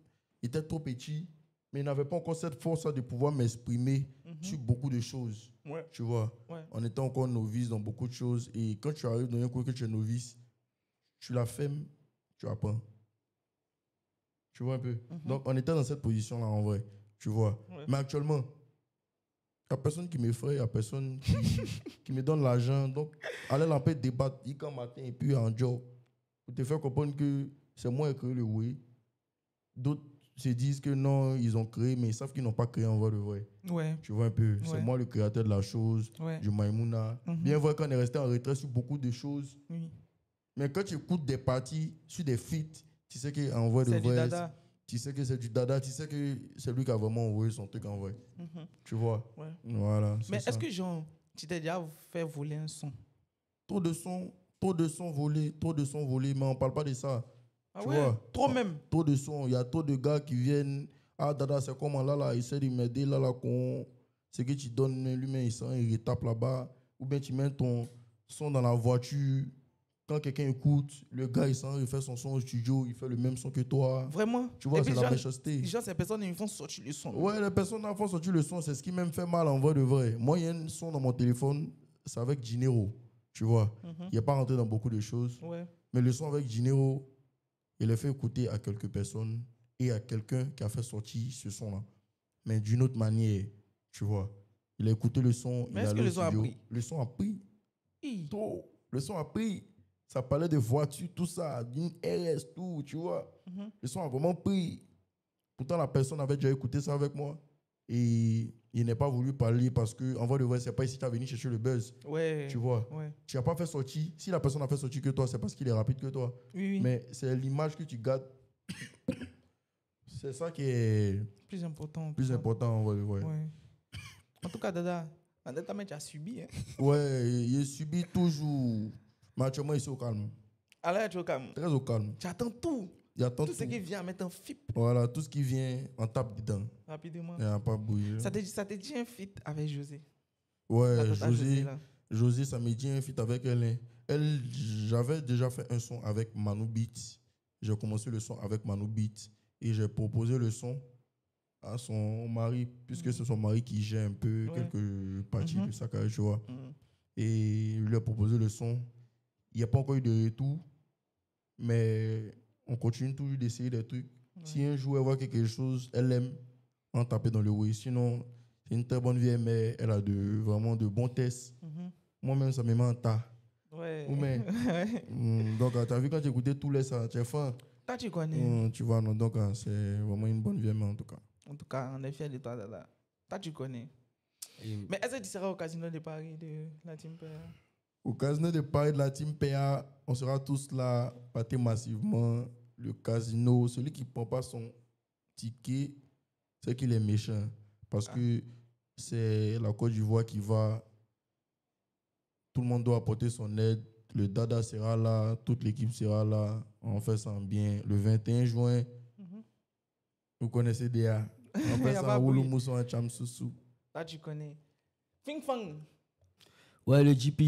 était trop petit, mais il n'avait pas encore cette force de pouvoir m'exprimer sur beaucoup de choses. Ouais. Tu vois, on était encore novice dans beaucoup de choses. Et quand tu arrives dans un cours que tu es novice, tu la fermes, tu apprends. Tu vois un peu. Donc, on était dans cette position-là en vrai. Tu vois. Mais actuellement, n'y a personne qui m'effraie, il n'y a personne qui me donne l'argent. Donc, allez l'empêcher de débattre, il quand matin et puis en job. Pour te faire comprendre que c'est moi qui ai créé le oui. D'autres se disent que non, ils ont créé, mais ils savent qu'ils n'ont pas créé en vrai de vrai. Ouais. Tu vois un peu, c'est moi le créateur de la chose, du Maïmouna. Bien vrai qu'on est resté en retrait sur beaucoup de choses. Oui. Mais quand tu écoutes des parties sur des feats, tu sais qu'en vrai de vrai, dada. Tu sais que c'est du dada, tu sais que c'est lui qui a vraiment envoyé son truc en vrai. Tu vois? Ouais. Voilà. Mais est-ce que genre, tu t'es déjà fait voler un son? Trop de sons volés, mais on ne parle pas de ça. Ah ouais? Vois? Trop même. Trop de sons, il y a trop de gars qui viennent. Ah, dada, c'est comment là, il essaie de m'aider, là, c'est que tu donnes lui-même, il retape là-bas. Ou bien tu mets ton son dans la voiture. Quand quelqu'un écoute, le gars, il fait son son au studio, il fait le même son que toi. Vraiment? Tu vois, c'est la méchanceté. Déjà, ces personnes, ils font sortir le son. Ouais, les personnes, ils font sortir le son. C'est ce qui même fait mal en vrai de vrai. Moi, il y a un son dans mon téléphone, c'est avec Dinero. Tu vois, il n'est pas rentré dans beaucoup de choses. Ouais. Mais le son avec Dinero, il est fait écouter à quelques personnes et à quelqu'un qui a fait sortir ce son-là. Mais d'une autre manière, tu vois. Il a écouté le son. Mais est-ce que le son a pris? Le son a pris. Le son a pris. Ça parlait de voitures, tout ça, d'une RS, tout, tu vois. Le son a vraiment pris. Pourtant, la personne avait déjà écouté ça avec moi. Et il n'a pas voulu parler parce qu'en vrai de vrai, c'est pas ici que tu as venu chercher le buzz. Ouais. Tu vois. Ouais. Tu n'as pas fait sortir. Si la personne a fait sortir que toi, c'est parce qu'il est rapide que toi. Oui. Mais c'est l'image que tu gardes. C'est ça qui est plus important. Plus important, en vrai de vrai. Ouais. En tout cas, Dada, tu as subi. Hein? Ouais, il subit toujours. Mais actuellement, il est au calme. Alors, tu es au calme? Très au calme. Tu attends tout. Tout ce qui vient, mettre un FIP. Voilà, tout ce qui vient, on tape dedans. Rapidement. Il n'y a pas bouillir. Ça te dit un fit avec José? Ouais, José, ça me dit un fit avec elle. J'avais déjà fait un son avec Manu Beat. J'ai commencé le son avec Manu Beat. Et j'ai proposé le son à son mari, puisque c'est son mari qui gère un peu quelques parties de sa carrière, tu vois. Et il lui a proposé le son. Il n'y a pas encore eu de retour, mais on continue toujours d'essayer des trucs. Si un jour elle voit quelque chose, elle aime, on tape dans le oui. Sinon, c'est une très bonne vieille, mais elle a vraiment de bons tests. Moi-même, ça me met en tas. Ouais. Donc, tu as vu quand tu écoutais tous les ça, tu es fan. Toi, tu connais. Tu vois, non, donc c'est vraiment une bonne vieille, en tout cas. En tout cas, on est fiers de toi, Dada. Toi, tu connais. Mais est-ce que tu seras au Casino de Paris de la Team PA? Au Casino de Paris de la Team PA, on sera tous là, pâtés massivement. Le casino, celui qui ne prend pas son ticket, c'est qu'il est méchant. Parce que c'est la Côte d'Ivoire qui va. Tout le monde doit apporter son aide. Le Dada sera là, toute l'équipe sera là. On fait ça bien. Le 21 juin, vous connaissez déjà. On fait ça à Ouloumousson à Chamsoussou. Là, tu connais. Fing Fang. Ouais, le JP.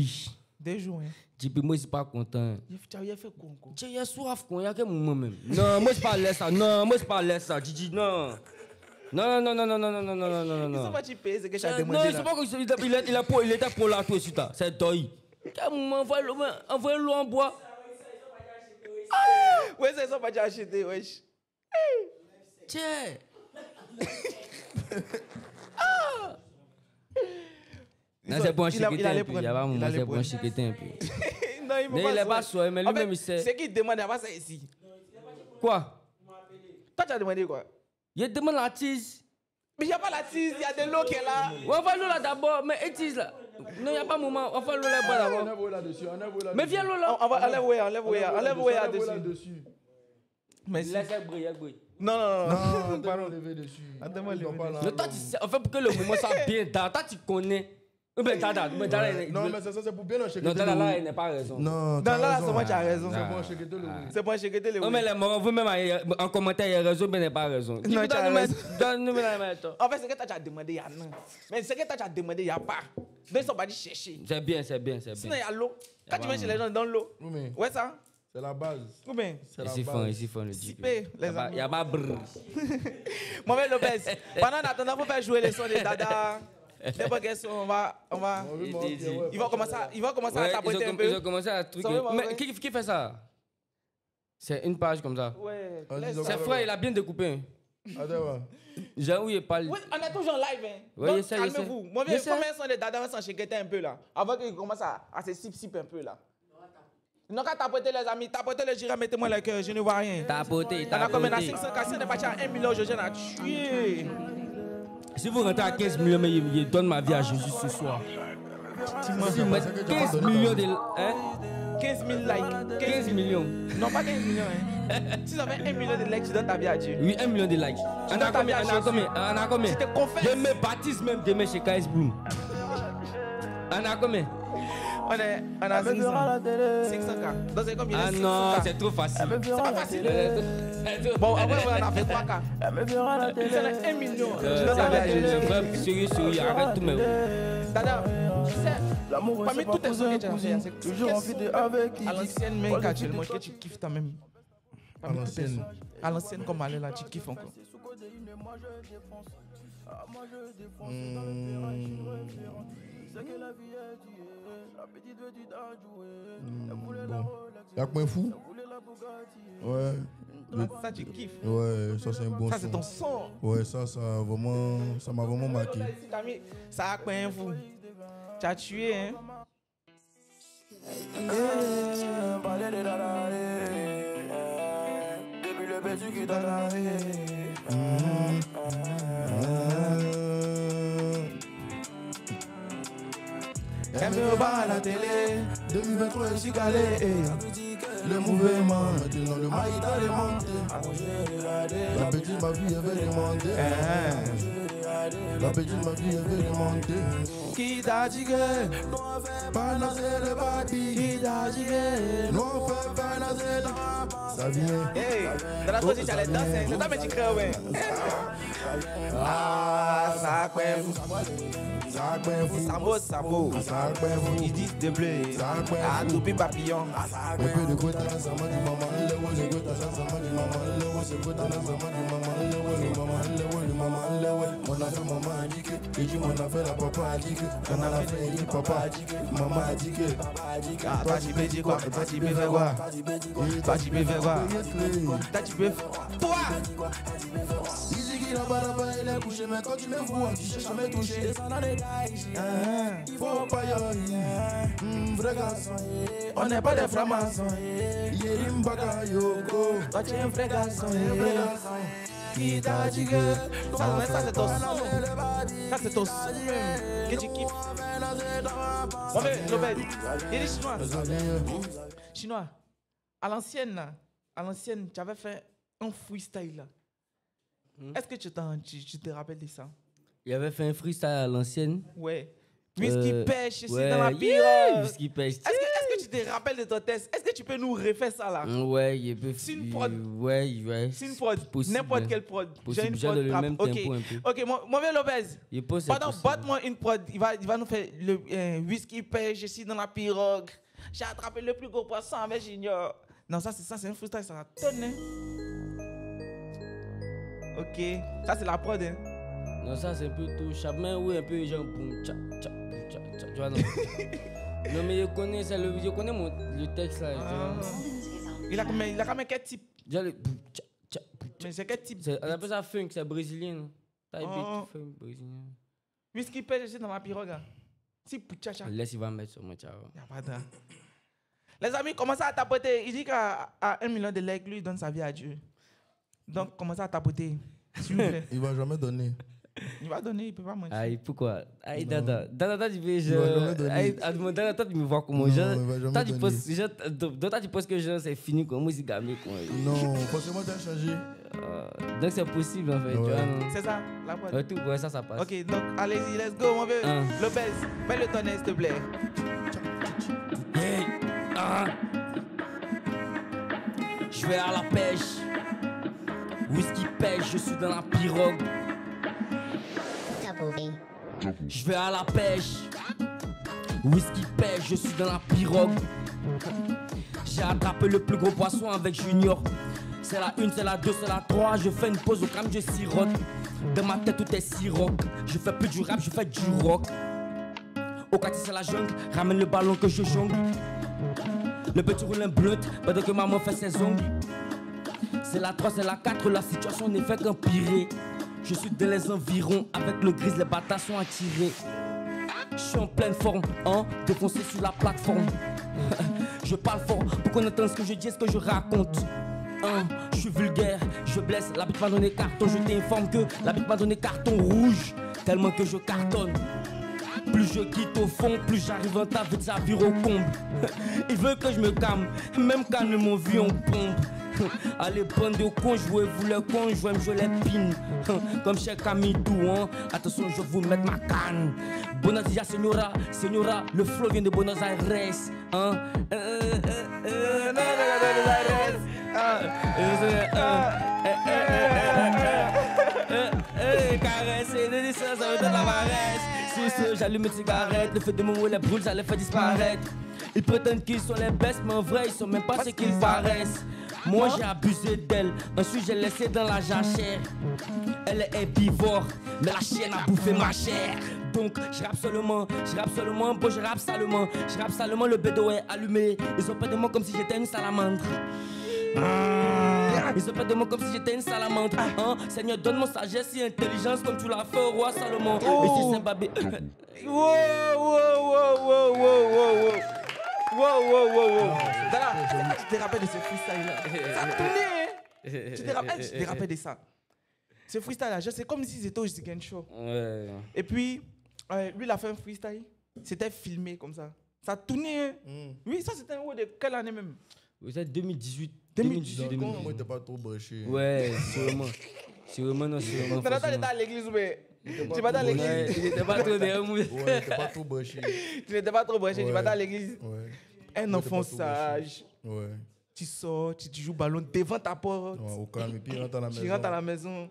2 juin. JP, moi, je suis pas content. Tu as fait quoi encore? Tu as soif, il y a que moi même. Non, moi, je parle ça. Non, moi, je parle ça. Gigi, non. Non. Ils sont pas typés, c'est que tu as demandé. Non, c'est pas que il était pour la toi, c'est toi. Envoie-le en bois. Ouais, ça, ils sont pas déjà achetés, wesh. Tiens. Non, c'est bon, il allait prendre. Il y a pas un moment, c'est bon, chiqueté un peu. Non, il n'est pas sûr, mais lui-même, il sait. C'est qui demande à ça ici. Quoi? Toi, tu as demandé quoi? Il demande la tise. Mais il n'y a pas la tise, il y a de l'eau qui est là. On va l'eau là d'abord, mais et tise là. Non, il n'y a pas de moment, on va l'eau là-bas d'abord. Enlève-le là-dessus, mais viens l'eau là. Enlève-le dessus. Mais laisse briller. Non, pas enlever dessus. Le temps, en fait, pour que le moment soit bien, toi, tu connais. Non, mais ça, c'est pour bien enchecker. Non, là, il n'a pas raison. Non, là, c'est moi qui as raison. C'est bon enchecker le oui. C'est bon enchecker le oui. Non, mais les morts, vous-même, en commentaire, il y a raison, mais il n'a pas raison. Non, tu as raison. En fait, c'est que tu as demandé, il y a non. Mais c'est que tu as demandé, il n'y a pas. Donc, ils ne sont pas dit chercher. C'est bien. Sinon, il y a l'eau. Quand tu mets chez les gens dans l'eau. Ouais, ça. C'est la base. Ou bien? Ici, font le JP. Il y a pas brrr. Mohamed Lopez, pendant attendant, vous faire jouer les sons de Dada. On va. Il va commencer à tapoter un peu. Ils ont commencé à truquer. Mais qui fait ça? C'est une page comme ça. Ouais. C'est frère, il a bien découpé. Attends, Jean, oui, il parle. Oui, on est toujours en live. Hein. Oui, Donc, essaie. calmez-vous. Moi, je combien sont les dadas sans chiqueter un peu là? Avant qu'ils commencent à se sip un peu là. Non, quand tapoter les amis, tapoter les gérants, mettez-moi le cœur, je ne vois rien. Tapoter. On a combien à 500 cassés, on est parti à 1 million, je viens à tuer. Si vous rentrez à 15 millions, mais il donne ma vie à Jésus ce soir. Si vous mettez 15 millions de... Hein? 15 000 likes. 15 millions. Non, pas 15 millions. Hein. Si ça fait 1 million de likes, tu donnes ta vie à Dieu. Oui, 1 million de likes. On a combien? On a combien? Tu te confesses. Je me baptise même demain chez KS Bloom. On a combien? On a 500K. Donc c'est combien? Ah non, c'est trop facile. C'est pas facile. Bon, après, on a fait 3K. C'est 1 million. Tu donnes ta vie à Jésus. Sérieux, arrête tout même. Dada, tu sais, parmi toutes tes choses que tu as fait, c'est toujours envie de avec à l'ancienne, mais actuellement, que tu kiffes toi-même. À l'ancienne. À l'ancienne, comme elle est là, tu kiffes encore. Y'a point fou? Ouais. Ça, tu kiffes. Ouais, ça c'est un bon son. Ça, c'est ton son. Ouais, ça m'a vraiment marqué. Ça a point fou. Tu as tué, hein? Depuis le baiser qui t'a lavé. Elle me bat à la télé. 2023, je suis calé. Le mouvement, maintenant le maïs t'a démonté. La petite ma vie avait demandé. La petite ma vie avait demandé. Qui t'a dit que nous on fait pas lancer le parti. Qui t'a dit que nous on fait pas lancer le ça vient. Hey, dans la soirée, tu allais danser. C'est toi, mais tu crées, ouais. Ah, ça quoi vous. Ça quoi vous. Ça vaut. Ça quoi vous. Ils disent de bleu. Ça quoi vous. Ah, toupie papillon. Un peu de côté dans sa main du maman. Le haut, c'est côté dans sa main du maman. Le haut, c'est côté dans sa main du maman. Le haut, le maman. Le haut. Mon affaire, maman a dit que. Et dit mon affaire, la papa a dit que. On a la fait, il dit papa a dit que. Maman a dit que. Ah, toi, tu peux dire quoi? Toi, tu peux faire quoi? Toi, tu peux faire quoi? Toi, tu peux. Toi! Il dit qu'il a pas là-bas, il est couché, mais quand tu me vois, tu sais jamais toucher. Il faut pas y aller. Vrai garçon, on n'est pas des francs-maçons. Yérim Baka Yoko. Toi, tu es un vrai garçon. Qui t'a dit que. Ça, c'est ton son. Ça, c'est ton son. Que tu kiffes. Bon, mais, Lobed, il est chinois. Chinois, à l'ancienne, tu avais fait un freestyle là. Est-ce que tu te rappelles de ça? Il avait fait un freestyle à l'ancienne. Ouais. Whisky pêche ici dans la pirogue. Yeah, whisky pêche. Est-ce que tu te rappelles de ton test? Est-ce que tu peux nous refaire ça là? Ouais, il peut. C'est une prod. Ouais. C'est une prod. N'importe quelle prod. J'ai une prod le même tempo un peu. Ok, mauvais Lopez. Pardon, batte-moi une prod. Il va nous faire le whisky pêche ici dans la pirogue. J'ai attrapé le plus gros poisson avec Junior. Non, ça c'est un freestyle, ça va tonner. Ok, ça c'est la prod, hein. Non, ça c'est un peu tout chapman ou un peu genre boum tcha tcha tcha tcha. Tu vois non? Non mais je connais le texte là. Il a quand même quel type? Genre le boum tcha tcha. Mais c'est quel type? On appelle ça funk, c'est brésilien. Taille beat funk brésilien. Whisky pêche ici dans ma pirogue. Si pucha tcha. Laisse il va mettre sur mon tcha. Y'a pas de. Les amis, commencez à tapoter. Il dit qu'à 1 million de likes, lui, il donne sa vie à Dieu. Donc, commencez à tapoter. S'il vous plaît. Il va jamais donner. Il va donner, il peut pas mentir. Aïe, pourquoi? Aïe, Dada, tu veux, aïe, Dada, toi, tu me vois comment je. Toi, tu penses que c'est fini, quoi. Moi, c'est gamé, quoi. Non, forcément, tu as changé. Donc, c'est possible, en fait. Ouais. Tu vois, non? C'est ça, la boîte. Ouais, tout, ouais, ça passe. Ok, donc, allez-y, let's go, mon vieux. Lopez, fais le tonnerre, s'il te plaît. Hey, je vais à la pêche. Whisky pêche, je suis dans la pirogue. Je vais à la pêche. Whisky pêche, je suis dans la pirogue. J'ai attrapé le plus gros poisson avec Junior. C'est la 1, c'est la 2, c'est la 3. Je fais une pause au calme, je sirote. Dans ma tête tout est sirop. Je fais plus du rap, je fais du rock. Au quartier c'est la jungle, ramène le ballon que je jongle. Le petit roule un blunt pendant que maman fait ses ongles. C'est la 3, c'est la 4, la situation n'est fait qu'empirer. Je suis dans les environs, avec le gris, les bâtards sont attirés. Je suis en pleine forme, hein, défoncé sur la plateforme. Je parle fort pour qu'on entende ce que je dis et ce que je raconte. Je suis vulgaire, je blesse, la bite m'a donné carton. Je t'informe que la bite m'a donné carton rouge, tellement que je cartonne. Plus je quitte au fond, plus j'arrive en tas, vite ça vire au comble. Ils veulent que je me calme, même quand ils m'ont vu en pompe. Allez, bande de cons, jouez-vous les cons, jouez-moi les pines. Comme chez Camidou, hein. Attention, je vous mets ma canne. Buenos dias, señora, señora, le flow vient de Buenos Aires, hein. Caresser, ça me donne la paresse. Sous ce, j'allume une cigarette, le fait de mourir les brûle, ça les fait disparaître. Ils prétendent qu'ils sont les best, mais en vrai, ils sont même pas ce qu'ils paraissent. Moi j'ai abusé d'elle, ensuite j'ai laissé dans la jachère. Elle est herbivore, mais la chienne a bouffé ma chair. Donc je rappe seulement, bon je rappe salement. Je rappe salement, le bédo est allumé. Ils ont peur de moi comme si j'étais une salamandre. Ils ont peur de moi comme si j'étais une salamandre. Seigneur, donne-moi sagesse et intelligence comme tu l'as fait au roi Salomon. Et si c'est Babé. Wow. Tu te rappelles de ce freestyle-là? Ça a tourné, hein? Tu te rappelles de ça? Ce freestyle-là, c'est comme si c'était au Zigen Show. Ouais. Et puis, lui, il a fait un freestyle. C'était filmé comme ça. Ça a tourné, hein? Oui, ça c'était un haut de quelle année même? Vous êtes 2018. 2018. Moi, t'es pas trop broché. Ouais, sûrement. Sûrement. T'as dans l'église, mais. Tu vas dans l'église. Il n'était pas trop derrière moi. Ouais, t'es pas trop broché. Tu n'étais pas trop broché, tu vas dans l'église. Ouais. Un enfant sage. Ouais. Tu sors, tu joues ballon devant ta porte. Ouais, au calme, et puis rentre à la maison. Tu rentres à la maison.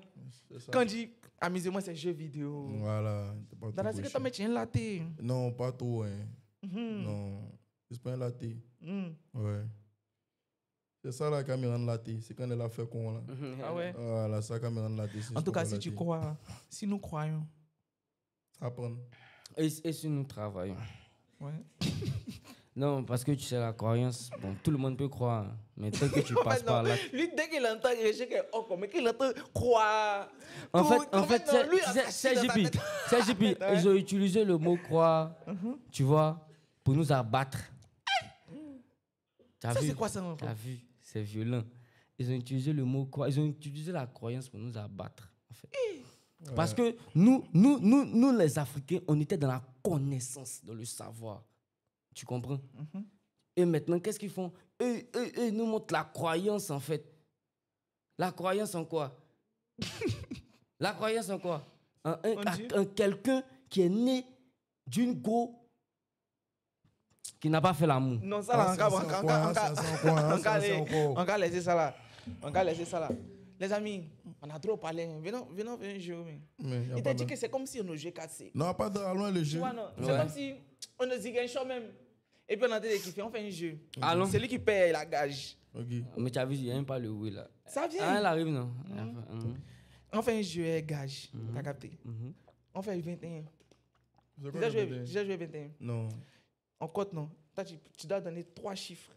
Quand je dis amusez-moi, c'est jeux vidéo. Voilà. Pas dans la sécurité, tu mets un latte. Non, pas trop, hein. Non. C'est pas un latte. Ouais. C'est ça la caméra de latte. C'est quand elle a fait con là. Ah ouais? Voilà, ça caméra de latte. En tout cas, si tu crois, si nous croyons. Apprendre. Et si nous travaillons. Ouais. Non, parce que tu sais, la croyance, bon, tout le monde peut croire. Mais dès que tu passes par là. Lui, dès qu'il entend Réché, mais qu'il entend croire. En fait, c'est JP. Ils ont utilisé le mot croire, tu vois, pour nous abattre. Ça, c'est quoi ça? T'as vu? C'est violent. Ils ont utilisé le mot croire, ils ont utilisé la croyance pour nous abattre, en fait. Ouais. Parce que nous, les Africains, on était dans la connaissance, dans le savoir. Tu comprends? Et maintenant, qu'est-ce qu'ils font? Eux, ils nous montrent la croyance, en fait. La croyance en quoi? La croyance en quoi? En quelqu'un qui est né d'une go qui n'a pas fait l'amour. Non, ça là, on va laisser ça là. On va laisser ça là. Les amis, on a trop parlé. Venons faire un jeu. Il t'a dit que c'est comme si on jouait 4C. Non, pas dans loin le jeu. C'est comme si on a dit un show même. Et puis on a dit qu'il fait, on fait un jeu. Allons. C'est lui qui paye la gage. Okay. Mais tu as vu, il n'y a même pas le oui là. Ça vient. Ah, elle arrive, non? On fait un jeu gage. T'as capté? On fait 21. Tu as joué 21? Non. En compte, non. Tu dois donner 3 chiffres.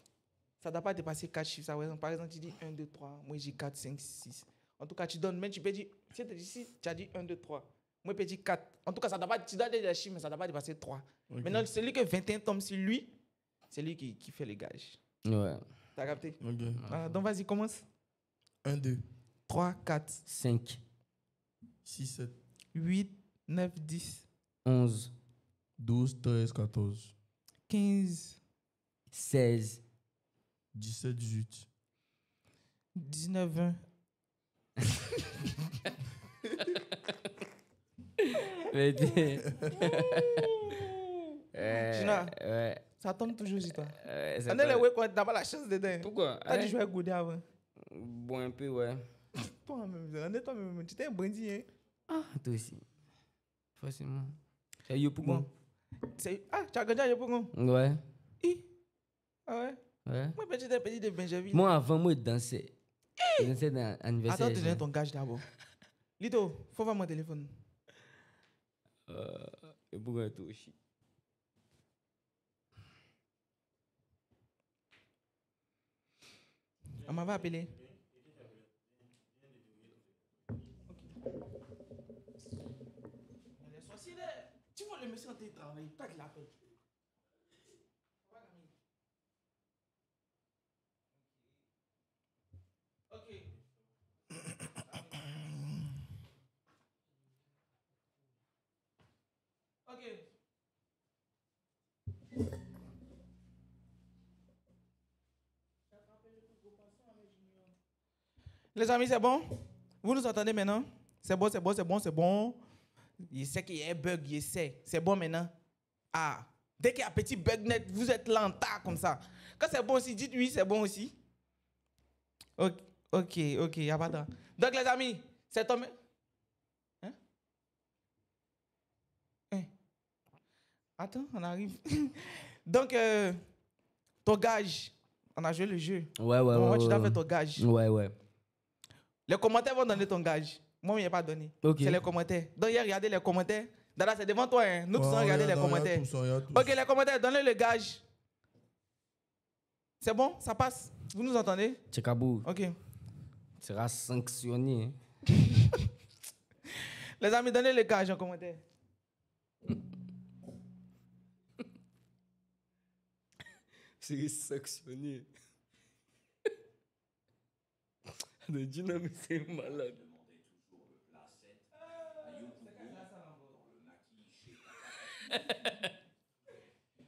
Ça ne doit pas dépasser 4 chiffres. Par exemple, tu dis 1, 2, 3. Moi, j'ai 4, 5, 6. En tout cas, tu donnes. Mais tu peux dire. Si tu as dit 1, 2, 3. Moi, je peux dire 4. En tout cas, ça doit pas, tu dois donner des chiffres, mais ça ne doit pas dépasser 3. Okay. Maintenant, celui que 21 tombe sur lui, c'est lui qui fait les gages. Ouais. T'as capté? Okay. Donc, vas-y, commence. 1, 2. 3, 4. 5. 6, 7. 8, 9, 10. 11. 12, 13, 14. 15. 16. 17, 18. 19, 20. Gina, ça tombe toujours sur toi. On est là, quand t'as pas la chance dedans. Pourquoi? T'as dû jouer à Goudé avant. Bon, un peu, ouais. Toi-même, tu t'es un bandit, hein? Ah, toi aussi. Forcément. C'est Yopougon. Ah, tu as gagné à Yopougon? Ouais. Ah ouais? Ouais. Moi, petit de Benjamin. Moi, avant, moi, je dansais. Je dansais dans l'anniversaire. Attends, tu donnes ton gage d'abord. Lito, faut voir mon téléphone. Yopougon, toi aussi. On m'avait appelé. le monsieur en télétravail. Toi qui l'appelles. Ok. Ok. Les amis, c'est bon? Vous nous entendez maintenant? C'est bon, c'est bon, c'est bon, c'est bon. Il sait qu'il y a un bug, il sait. C'est bon maintenant? Ah, dès qu'il y a un petit bug net, vous êtes lenta comme ça. Quand c'est bon aussi, dites oui, c'est bon aussi. Ok, il n'y a pas de... Donc les amis, c'est tombé... Hein? Attends, on arrive. Donc, ton gage, on a joué le jeu. Ouais. Tu dois faire ton gage. Ouais. Les commentaires vont donner ton gage. Moi, il n'y a pas donné. Okay. C'est les commentaires. Donc, il a regardé les commentaires. Dada, c'est devant toi. Hein. Nous tous avons regardé les commentaires. Ok, les commentaires, donnez le gage. C'est bon? Ça passe? Vous nous entendez? Tchekabou. Ok. Tu seras sanctionné. Les amis, donnez le gage en commentaire. C'est sanctionné. Le dynamique, c'est malade.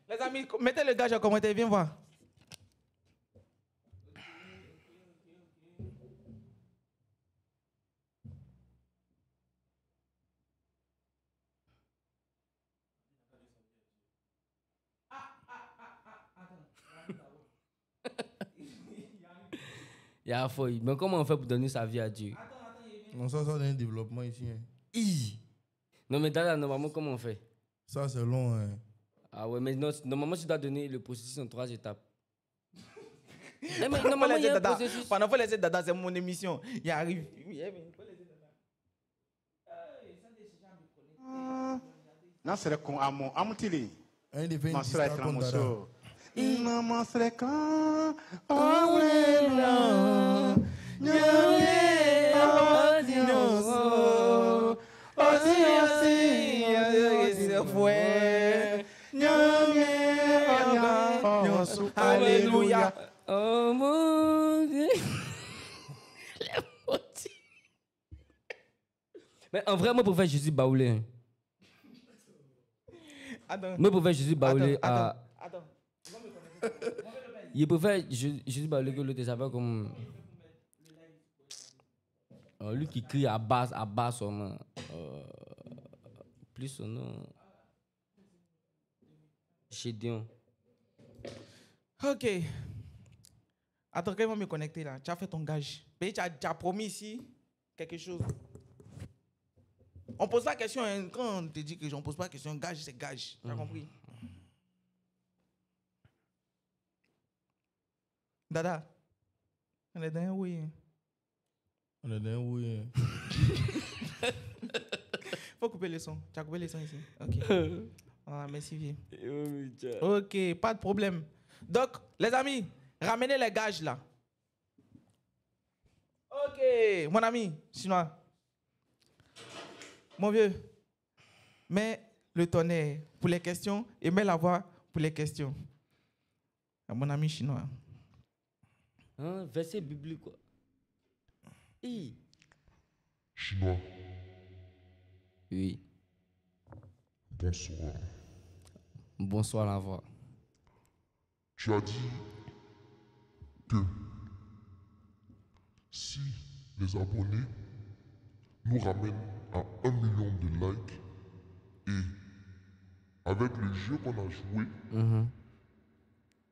Les amis, mettez le gage en commentaire, viens voir. Il y a fouille. Mais comment on fait pour donner sa vie à Dieu? Non, ça c'est un développement ici. Hein. Non, mais Dada, normalement, comment on fait? Ça, c'est long. Hein. Ah ouais, mais non, normalement, tu dois donner le processus en 3 étapes. Mais normalement, il y a un processus. Pendant que les Dada, c'est mon émission. Il arrive. Non, c'est le con à mon amutili. Un des Mon frère est un morceau. Maman serait quand Alléluia. Oh mon Dieu. Mais en vrai, moi, pour faire Jésus baoulé. Hein. Moi, pour faire Jésus baoulé à. Attends. Il préfère Jésus baoulé que l'autre, ça va comme. Lui qui crie à bas son nom. Plus son nom. Gédéon. Ok. Attends, quand ils vont me connecter là, tu as fait ton gage. Tu as promis ici quelque chose. On pose pas la question, hein. Quand on te dit que on pose pas la question, gage, c'est gage. Tu as compris? Dada, on est dans un oui. On est dans un oui. Faut couper le son. Tu as coupé le son ici? Ok. Ah, merci, vieux. Ok, pas de problème. Donc, les amis, ramenez les gages là. Ok, mon ami, chinois. Mon vieux, mets le tonnerre pour les questions et mets la voix pour les questions. À mon ami chinois. Hein, verset biblique quoi. Chinois. Oui. Bonsoir. Bonsoir la voix. Tu as dit que si les abonnés nous ramènent à 1 million de likes et avec le jeu qu'on a joué,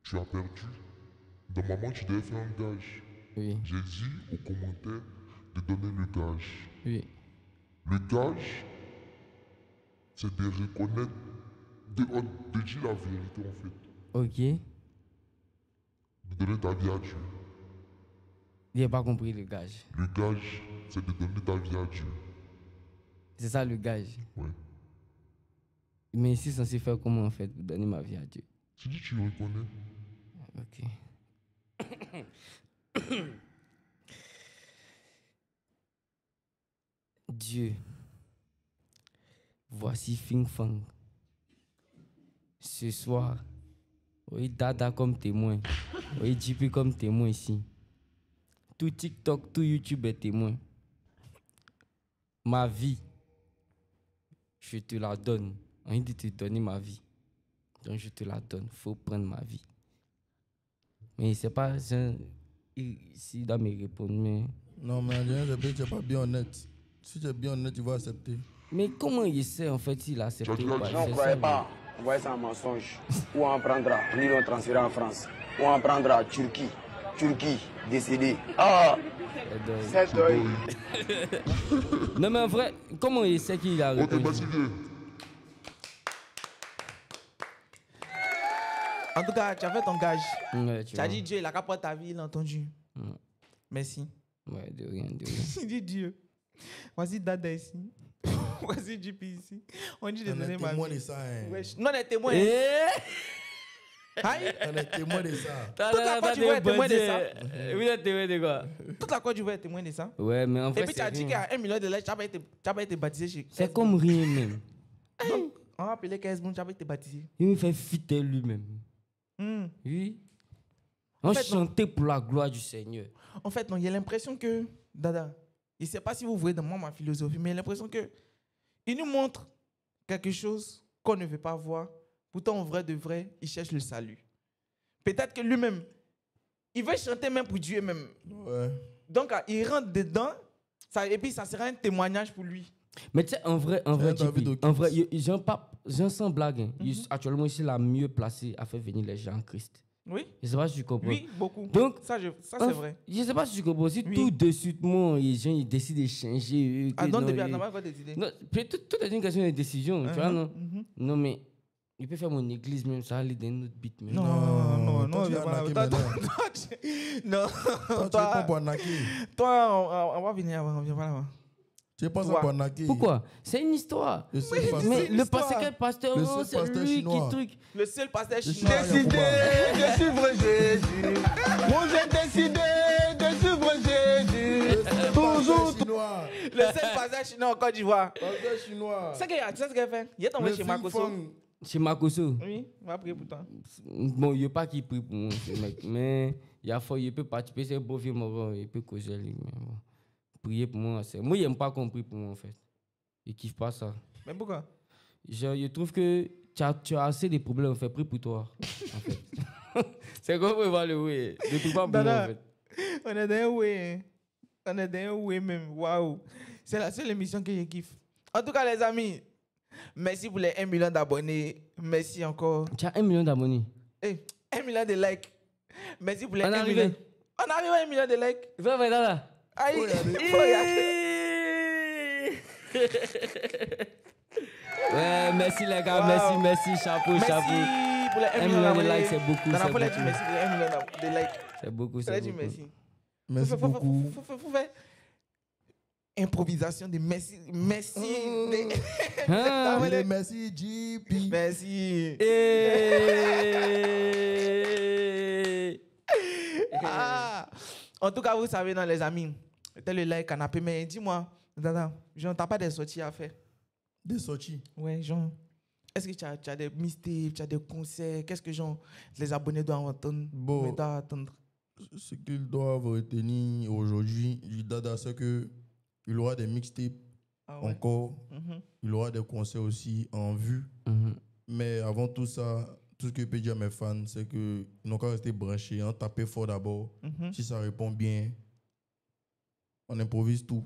tu as perdu. Normalement, tu devais faire un gage. Oui. J'ai dit aux commentaires de donner le gage. Oui. Le gage, c'est de reconnaître, de dire la vérité en fait. Ok. De donner ta vie à Dieu. Il n'a pas compris le gage. Le gage, c'est de donner ta vie à Dieu. C'est ça le gage. Ouais. Mais ici, censé faire comment en fait pour donner ma vie à Dieu? Tu dis que tu reconnais. Ok. Dieu, voici Fing Fang. ce soir, oui, Dada comme témoin, oui, JP comme témoin ici. Tout TikTok, tout YouTube est témoin. Ma vie, je te la donne. On dit de te donner ma vie. Donc je te la donne. Il faut prendre ma vie. Mais c'est pas... Ici, dans mes réponses, mais... Non, mais tu n'es pas bien honnête. Si tu es bien honnête, tu vas accepter. Mais comment il sait, en fait, s'il a accepté ou pas? Non, ne croyez pas. On voit ça en mensonge. Ou on prendra, ni l'on transférera en France. Ou on prendra Turquie. Turquie, décédé. Ah! C'est deuil. Non, mais en vrai, comment il sait qu'il a répondu? En tout cas, tu as fait ton gage. Ouais, tu as dit Dieu, il a capté ta vie, il a entendu. Merci. Ouais, de rien, de rien. Il dit Dieu. Voici Dada ici. Voici JP ici. On dit de donner ma vie. On est témoin de ça. Non, on est témoin. On est témoin de ça. Toute la Côte d'Ivoire est témoin de ça. Oui, est témoin de quoi? Toute la Côte d'Ivoire est témoin de ça. Ouais, mais en fait. Et puis tu as dit qu'à 1 million de likes, tu n'as pas été baptisé chez. C'est comme rien même. Donc, on va appeler Kazmoun, tu n'as pas été baptisé. Il me fait fitter lui-même. Oui. On chantait pour la gloire du Seigneur. En fait, non, il y a l'impression que, Dada, je ne sais pas si vous voyez dans ma philosophie, mais il y a l'impression que il nous montre quelque chose qu'on ne veut pas voir. Pourtant, en vrai de vrai, il cherche le salut. Peut-être que lui-même, il veut chanter même pour Dieu même. Ouais. Donc, il rentre dedans, et puis ça sera un témoignage pour lui. Mais tu sais, en vrai, j'en sens blague. Hein. Actuellement, ici, la mieux placée à faire venir les gens en Christ. Oui. Je ne sais pas si tu comprends. Oui, beaucoup. Donc, ça c'est vrai. Je ne sais pas si tu comprends. Si tout de suite, les gens ils décident de changer. Ah non, on n'a pas décidé. Non, tout est une question de décision. Tu vois, non? Non, mais il peut faire mon église même, ça aller dans une autre bite. Non. Toi, on va venir, on vient pas là. Tu penses à Bonaki? Pourquoi? C'est une histoire. Mais le pasteur, c'est lui qui truc. Le seul pasteur chinois. Décidé de suivre Jésus. Moi j'ai décidé de suivre Jésus. Toujours. Le seul pasteur chinois en Côte d'Ivoire. Pasteur chinois. C'est ce qu'il a fait. Il est tombé chez Makoso. Chez Makoso? Oui, il va prier pour toi. Bon, il n'y a pas qui prie pour moi, ce mec. Mais il peut participer, c'est un beau vieux mort, il peut causer lui. Prier pour moi, moi, il n'aime pas qu'on prie pour moi, en fait. Il ne kiffe pas ça. Mais pourquoi? Je trouve que tu as assez de problèmes, en fait. Prie pour toi, en fait. C'est comme on va le oui. Ne prie pas pour moi, en fait. On est dans un oui. On est dans un oui même. Waouh. C'est la seule émission que je kiffe. En tout cas, les amis, merci pour les 1 million d'abonnés. Merci encore. Tu as 1 million d'abonnés? 1 million de likes. Merci pour les 1 million. On arrive à 1 million de likes. Vraiment, là. Aïe, ouais, merci les gars, wow. merci, chapeau. Merci pour les 1 million de likes, c'est beaucoup. Merci pour les 1 million de likes. C'est beaucoup, c'est beaucoup. Merci beaucoup. Faut faire improvisation de merci. Merci JP. Merci. En tout cas, vous savez, les amis, mettez le like, canapé, mais dis-moi, Dada, genre, t'as pas des sorties à faire? Des sorties? Ouais, genre, est-ce que tu as des mixtapes, tu as des concerts? Qu'est-ce que, genre, les abonnés doivent entendre? Bon, ce qu'ils doivent retenir aujourd'hui du Dada, c'est qu'il aura des mixtapes encore, il aura des concerts aussi en vue, mais avant tout ça, tout ce que je peux dire à mes fans, c'est qu'ils n'ont qu'à rester branchés, taper fort d'abord. Si ça répond bien, on improvise tout.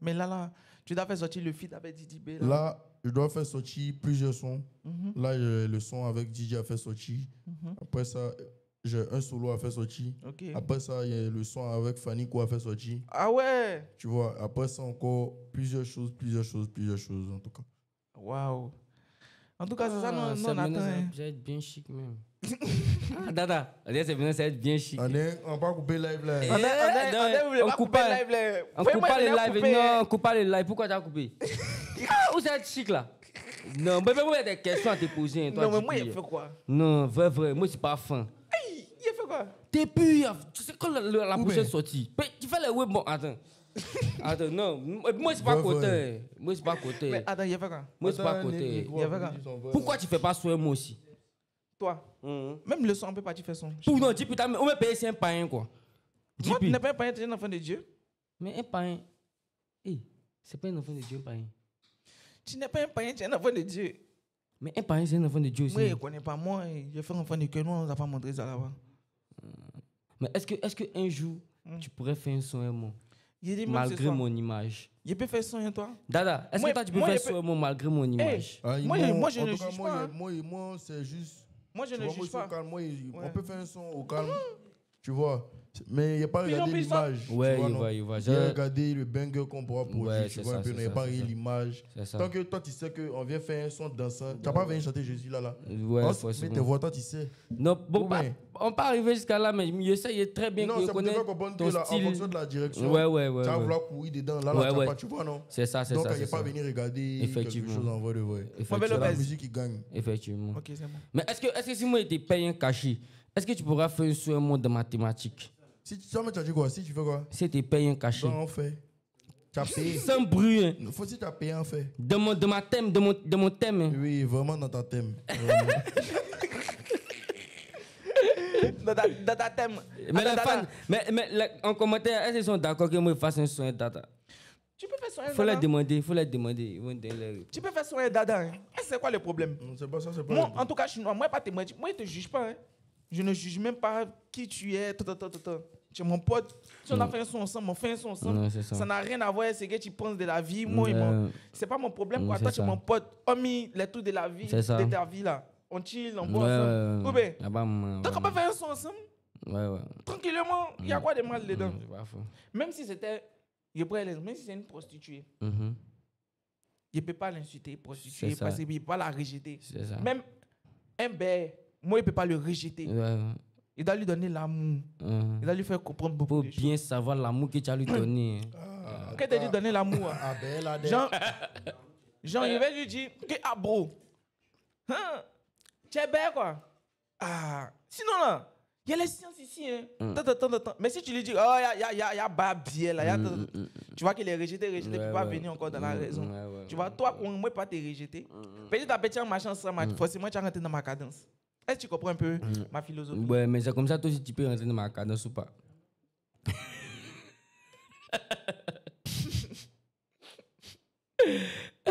Mais là, tu dois faire sortir le feat avec Didi B. Là, je dois faire sortir plusieurs sons. Là, j'ai le son avec Didi à faire sortir. Après ça, j'ai un solo à faire sortir. Après ça, il y a le son avec Fanny qui a fait sortir. Ah ouais? Tu vois, après ça, encore plusieurs choses en tout cas. Waouh! En tout cas, c'est ça, non, ça va être bien chic même. Dada, ça va être bien chic. On va pas couper live là. On coupe pas live là. On coupe pas les lives. Non, on coupe pas les lives. Pourquoi tu as coupé? Où c'est être chic là? Non, mais moi, il y a des questions à te poser. Non, mais moi, il fait quoi? Non, vrai, moi, c'est pas fin. Il fait quoi? T'es plus, tu sais quand la prochaine sortie. Tu fais les web, bon, attends. Attends, non. Moi, c'est pas côté. Moi, c'est pas côté. Mais attends, il y a fait quoi? Moi, c'est pas côté. Pourquoi tu fais pas soin moi aussi? Toi? Même le son, on peut pas te faire son. Pour non, dis putain, on va payer c'est un païen quoi. Moi, tu n'es pas un païen, tu es un enfant de Dieu. Mais un païen. C'est pas un enfant de Dieu, un païen. Tu n'es pas un païen, tu es un enfant de Dieu. Mais un païen, c'est un enfant de Dieu aussi. Moi, je ne connais pas moi. Je fais un enfant de Dieu. Nous, on ne nous a pas montré ça là-bas. Mais est-ce que un jour, tu pourrais faire un son et moi? Malgré mon image. Je peux faire son et toi? Dada, est-ce que toi tu peux faire son et moi malgré mon image? Moi, je ne juge pas. Moi, c'est juste. Moi, je ne juge pas. On peut faire un son au calme. Tu vois? Mais il n'y a pas regardé l'image. Ouais, il va. Il a regardé le banger qu'on pourra produire. Ouais, tu vois un peu, il n'y a pas regardé l'image. Tant que toi, tu sais qu'on vient faire un son dansant, tu n'as pas venu chanter Jésus là. Ouais, mais tes voix, toi, tu sais. Non, bon, on peut arriver jusqu'à là, mais je sais très bien que je connais ton style. En fonction de la direction, ouais. tu vas vouloir courir dedans. Là, tu vas pas, tu vois, non? C'est ça. Donc, il n'y a pas venir regarder quelque chose en vrai de vrai. C'est la musique qui gagne. Effectivement. Ok, c'est bon. Mais est-ce que si moi, j'étais payé un cachet, est-ce que tu pourras faire un son monde de mathématiques? Si tu as dit quoi? Si tu fais quoi? Si tu payes un cachet. Non, on fait. Tu as payé. Sans bruit. Hein. Faut si tu as payé, en fait. De mon thème. Hein. Oui, vraiment dans ta thème. dans ta thème. Mais les fans, mais en commentaire, est-ce qu'ils sont d'accord que moi je fasse un son dada? Tu peux faire son dada. Faut les demander. Tu peux faire son dada. Hein. C'est quoi le problème? C'est pas ça, c'est pas moi, en tout cas, je suis noir. Moi, pas témoin. Moi, je te juge pas. Hein. Je ne juge même pas qui tu es. Tu es mon pote. Si on a fait un son ensemble, on fait un son ensemble. Non, ça n'a rien à voir avec ce que tu penses de la vie. Moi, c'est pas mon problème. Quoi. Toi, tu es mon pote. On mis les trucs de la vie, de ta vie là. On chill, on boit ensemble. Ou bien, donc on peut faire un son ensemble. Ouais. Tranquillement, il y a quoi de mal dedans? Même si c'était, même si c'est une prostituée, je ne peux pas l'insulter, prostituée, parce qu'il ne peut pas la rejeter. Même un bête, moi, il ne peut pas le rejeter. Il doit lui donner l'amour. Il doit lui faire comprendre beaucoup de choses. Pour bien savoir l'amour que tu as lui donné. Quand tu as lui donné l'amour, Jean, il va lui dire que bro, tu es bête quoi. Sinon là, il y a les sciences ici. Hein. Mais si tu lui dis, oh, il y a Babier là, tu vois qu'il est rejeté, il ne peut pas venir encore dans la raison. Tu vois, toi, moi, ne pas te rejeter. Petit à petit, en marchant ensemble, forcément, tu vas rentrer dans ma cadence. Est-ce que tu comprends un peu ma philosophie? Ouais, mais c'est comme ça, toi aussi, tu peux rentrer dans ma cadence ou pas.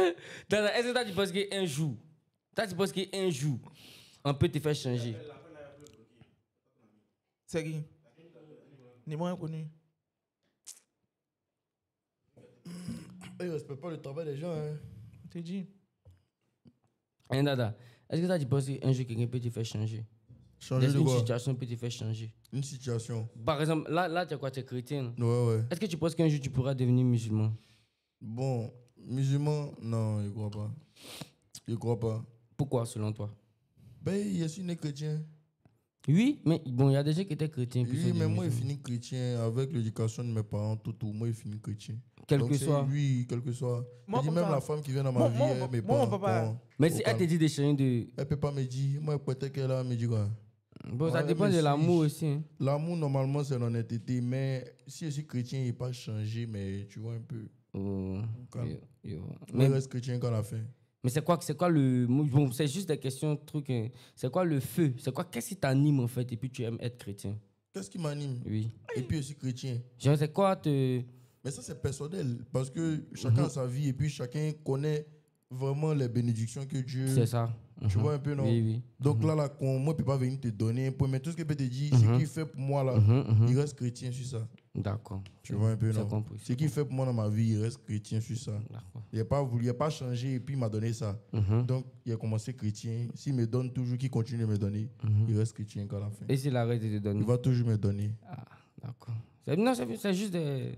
Est-ce que toi, tu penses qu'un jour, on peut te faire changer? C'est qui? Ni moi inconnu. Ils ne respectent pas le travail des gens. Hein. Tu dis. Dada, est-ce que tu penses qu'un jour, quelqu'un peut te faire changer? Changer de quoi? Une situation peut te faire changer. Une situation. Par exemple, là tu es quoi? Tu es chrétien? Ouais. Est-ce que tu penses qu'un jour, tu pourras devenir musulman? Bon, musulman, non, je ne crois pas. Je ne crois pas. Pourquoi, selon toi? Ben, je suis né chrétien. Oui, mais bon, il y a des gens qui étaient chrétiens. Oui, mais moi, je finis chrétien avec l'éducation de mes parents, tout. Moi, je finis chrétien. Quel que soit. Oui, quel que soit. Moi, même la femme qui vient dans ma vie, mes parents. Mais si elle te dit de changer de. Elle ne peut pas me dire. Moi, peut-être qu'elle me dit quoi. Bon, ça dépend de l'amour aussi. Hein. L'amour, normalement, c'est l'honnêteté. Mais si je suis chrétien, il n'est pas changé, mais tu vois un peu. Mais reste chrétien quand la fin. Mais c'est quoi le. Bon, c'est juste des questions, trucs. Hein. C'est quoi le feu? Qu'est-ce qui t'anime en fait et puis tu aimes être chrétien? Qu'est-ce qui m'anime? Oui. Et puis je suis chrétien. Genre, c'est quoi te. Mais ça, c'est personnel. Parce que chacun a sa vie et puis chacun connaît vraiment les bénédictions que Dieu. C'est ça. Tu vois un peu, non? Oui. Donc là, moi, je ne peux pas venir te donner un point. Mais tout ce que je peux te dire, ce qu'il fait pour moi, là, il reste chrétien sur ça. D'accord. Tu vois un peu, non? Ce qu'il fait pour moi dans ma vie, il reste chrétien sur ça. Il n'a pas changé et puis il m'a donné ça. Donc, il a commencé chrétien. S'il me donne toujours, qu'il continue de me donner, il reste chrétien quand la fin. Et s'il arrête de te donner? Il va toujours me donner. Ah, d'accord. Non, c'est juste des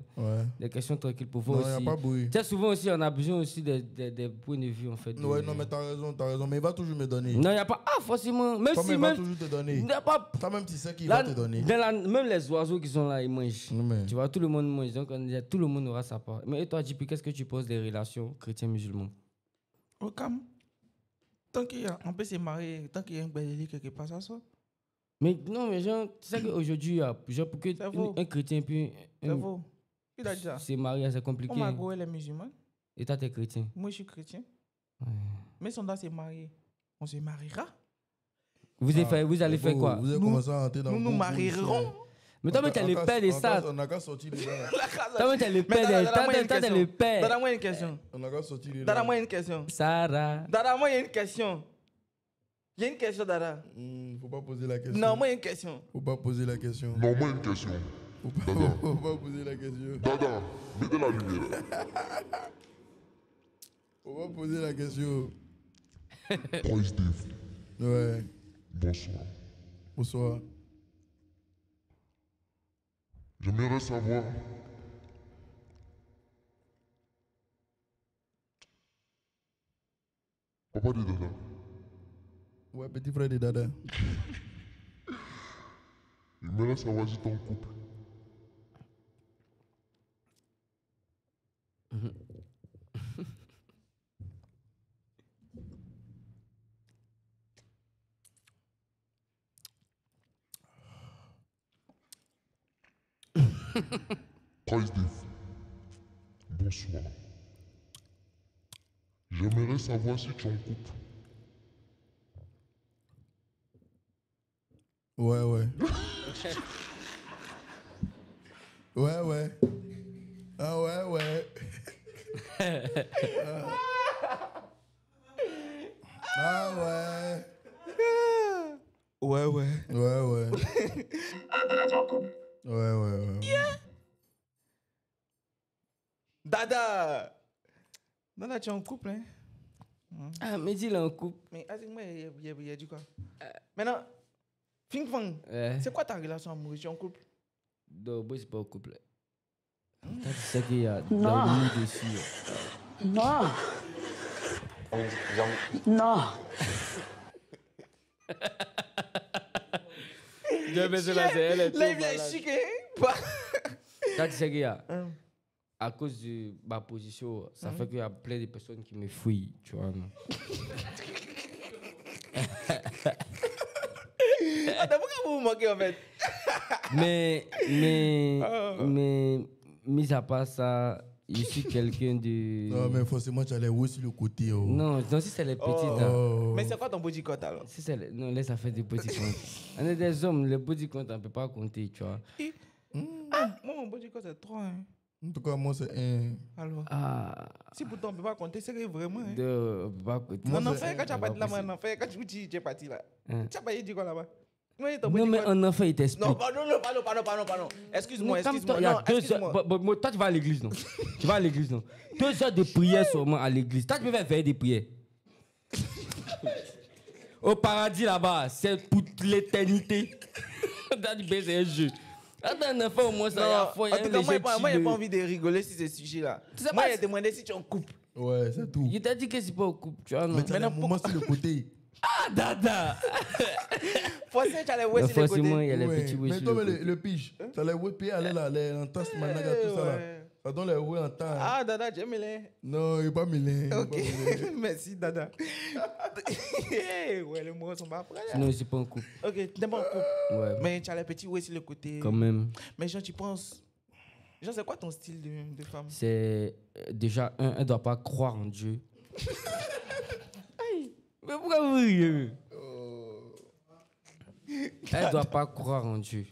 questions tranquilles pour vous aussi. Non, il n'y a pas bruit. Tu sais, souvent aussi, on a besoin aussi des points de vue, en fait. Ouais, non, mais t'as raison. Mais il va toujours me donner. Non, il n'y a pas... forcément. Même si... il va toujours te donner. Toi-même, tu sais qu'il va te donner. Même les oiseaux qui sont là, ils mangent. Tu vois, tout le monde mange. Donc, tout le monde aura sa part. Mais et toi, JP, qu'est-ce que tu penses des relations chrétiens-musulmans? Au calme. Tant qu'on peut se marier, tant qu'il y a un bel quelque part, ça sort. Mais non, mais genre, tu sais qu'aujourd'hui, genre, pour que un chrétien puis... C'est faux. Il a dit ça. C'est marié, c'est compliqué. On m'a gros, elle est musulmane. Et toi, t'es chrétien. Moi, je suis chrétien. Mais si on doit se marier, on se mariera. Vous allez faire quoi? Vous allez commencer à rentrer dans nous marierons. Mais toi, tu es le père des ça. On n'a qu'à sortir les dents. Toi, tu es le père des ça. Donne-moi une question. On n'a qu'à sortir les dents. Donne-moi une question. Sarah. Donne-moi une question. Il y a une question, Dada. Faut pas poser la question. Non, moi, une question. Faut pas poser la question. Non, moi une question. Faut pas poser la question. Dada, mettez la lumière. Faut pas poser la question. Boy Steve. Ouais. Bonsoir. Bonsoir. J'aimerais savoir. Papa de Dada. Ouais, petit frère de Dada. J'aimerais savoir si t'es en couple. Price Dave. Bonsoir. J'aimerais savoir si tu es en couple. Ouais. Ouais. Ah ouais. Ah ouais. Ouais. Dada, tu es en couple, hein? Ah, mais dis-le en couple. Mais moi, il y a du quoi? Maintenant, Fing Fang, c'est quoi ta relation amoureuse? Tu es en couple? Non, moi, c'est pas en couple. C'est ça qu'il y a dans le monde dessus. Non. Elle est trop malade. Ça, tu sais qu'il y a. À cause de ma position, ça fait qu'il y a plein de personnes qui me fouillent, tu vois. Pourquoi vous vous moquez en fait? mais, mis à part ça, je suis quelqu'un de... Non, mais forcément, tu allais aussi le côté. Oh. Non, si c'est les petites. Mais c'est quoi ton body count alors? Non, laisse ça faire des body count. On est des hommes, les body count, on ne peut pas compter, tu vois. Moi, mon body count, c'est 3. En tout cas, moi, c'est 1. Alors, si pourtant on ne peut pas compter, c'est vraiment. On ne peut pas compter. Mon enfant, quand tu as parti là-bas, mon enfant, quand tu es parti là, tu n'as pas dit quoi là-bas? Non, mais un enfant, il t'explique. Non, pardon. Excuse-moi. Toi, tu vas à l'église, non? Tu vas à l'église, non? 2 heures de prière seulement à l'église. Toi, tu peux faire des prières. Au paradis là-bas, c'est pour l'éternité. C'est un jeu. Attends, un enfant, au moins, ça y a foi. En tout cas, moi, j'ai pas envie de rigoler sur ce sujet-là. Moi, j'ai demandé si tu es en couple. Ouais, c'est tout. Il t'a dit que c'est pas en couple, tu vois, non? Mais tu as un moment sur le côté. Ah, Dada! Forcément, tu as les ouais sur le côté. Forcément, il y a les petits ouais mais sur toi, le côté. le pige, tu as les ouais pays, aller là, les entasse, managa, tout ça là. Ça donne les ouais en temps. Ah, Dada, tu es mêlé? Non, il n'est pas mêlé. Ok, merci, Dada. Ouais, les mots sont pas prêts. Sinon, c'est pas en couple. Ok, tu n'es pas en couple. Ouais. Mais tu as les petits ouais sur le côté. Quand même. Mais genre, tu penses. Genre, c'est quoi ton style de femme? C'est déjà, elle ne doit pas croire en Dieu. Mais pourquoi vous riez? Elle ne doit pas croire en Dieu.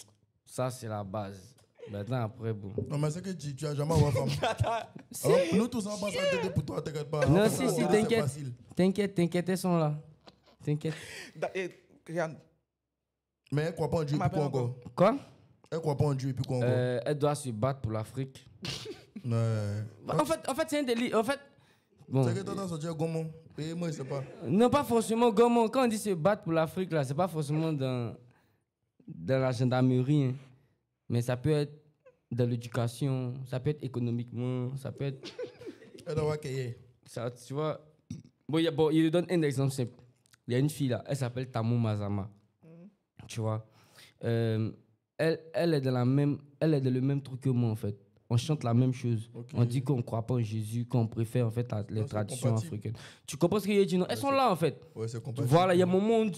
Ça, c'est la base. Maintenant, après, bon. Non, mais c'est que tu n'as jamais avoir femme. Alors, nous tous, on passe à tête pour toi, t'inquiète pas. Non, si, t'inquiète, elles sont là. T'inquiète. Regarde. Mais elle ne croit pas en Dieu, puis quoi encore? Quoi? Elle ne croit pas en Dieu, puis quoi encore? Elle doit se battre pour l'Afrique. Ouais. En fait, c'est un délire. En fait, bon. C'est que tu as sorti à Gaumont. Et moi, je ne sais pas. Non, pas forcément Gaumont. Quand on dit se battre pour l'Afrique, là, c'est pas forcément dans la gendarmerie. Hein. Mais ça peut être dans l'éducation, ça peut être économiquement, ça peut être. Ça, tu vois. Bon, il donne un exemple simple. Il y a une fille là, elle s'appelle Tamou Mazama. Tu vois. Elle est dans le même truc que moi en fait. On chante la même chose. Okay. On dit qu'on ne croit pas en Jésus, qu'on préfère en fait les traditions africaines. Tu comprends ce que je dis? Non, elles sont là en fait. Ouais, c'est compatible. Voilà, il y a mon monde.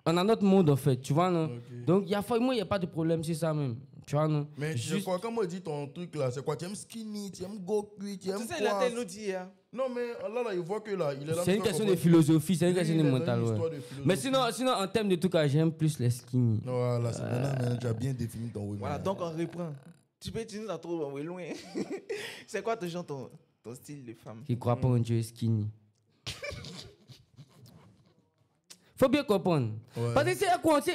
On a notre monde en fait, tu vois, non? Okay. Donc, moi, il n'y a pas de problème, c'est ça même. Tu vois, non? Mais tu sais quoi, quand on dit ton truc là, c'est quoi? Tu aimes skinny, tu aimes Goku, tu aimes quoi? Tu sais, il a nous dit. Non, mais là, il voit que là, il est là. C'est une question de philosophie, c'est une question de mental. Mais sinon, en termes de tout cas, j'aime plus les skinny. Voilà, c'est maintenant, tu as bien défini ton oui. Voilà, donc on reprend. Tu nous as trouvé loin. C'est quoi ton style de femme? Qui croit pas en Dieu skinny. Faut bien comprendre. Parce que si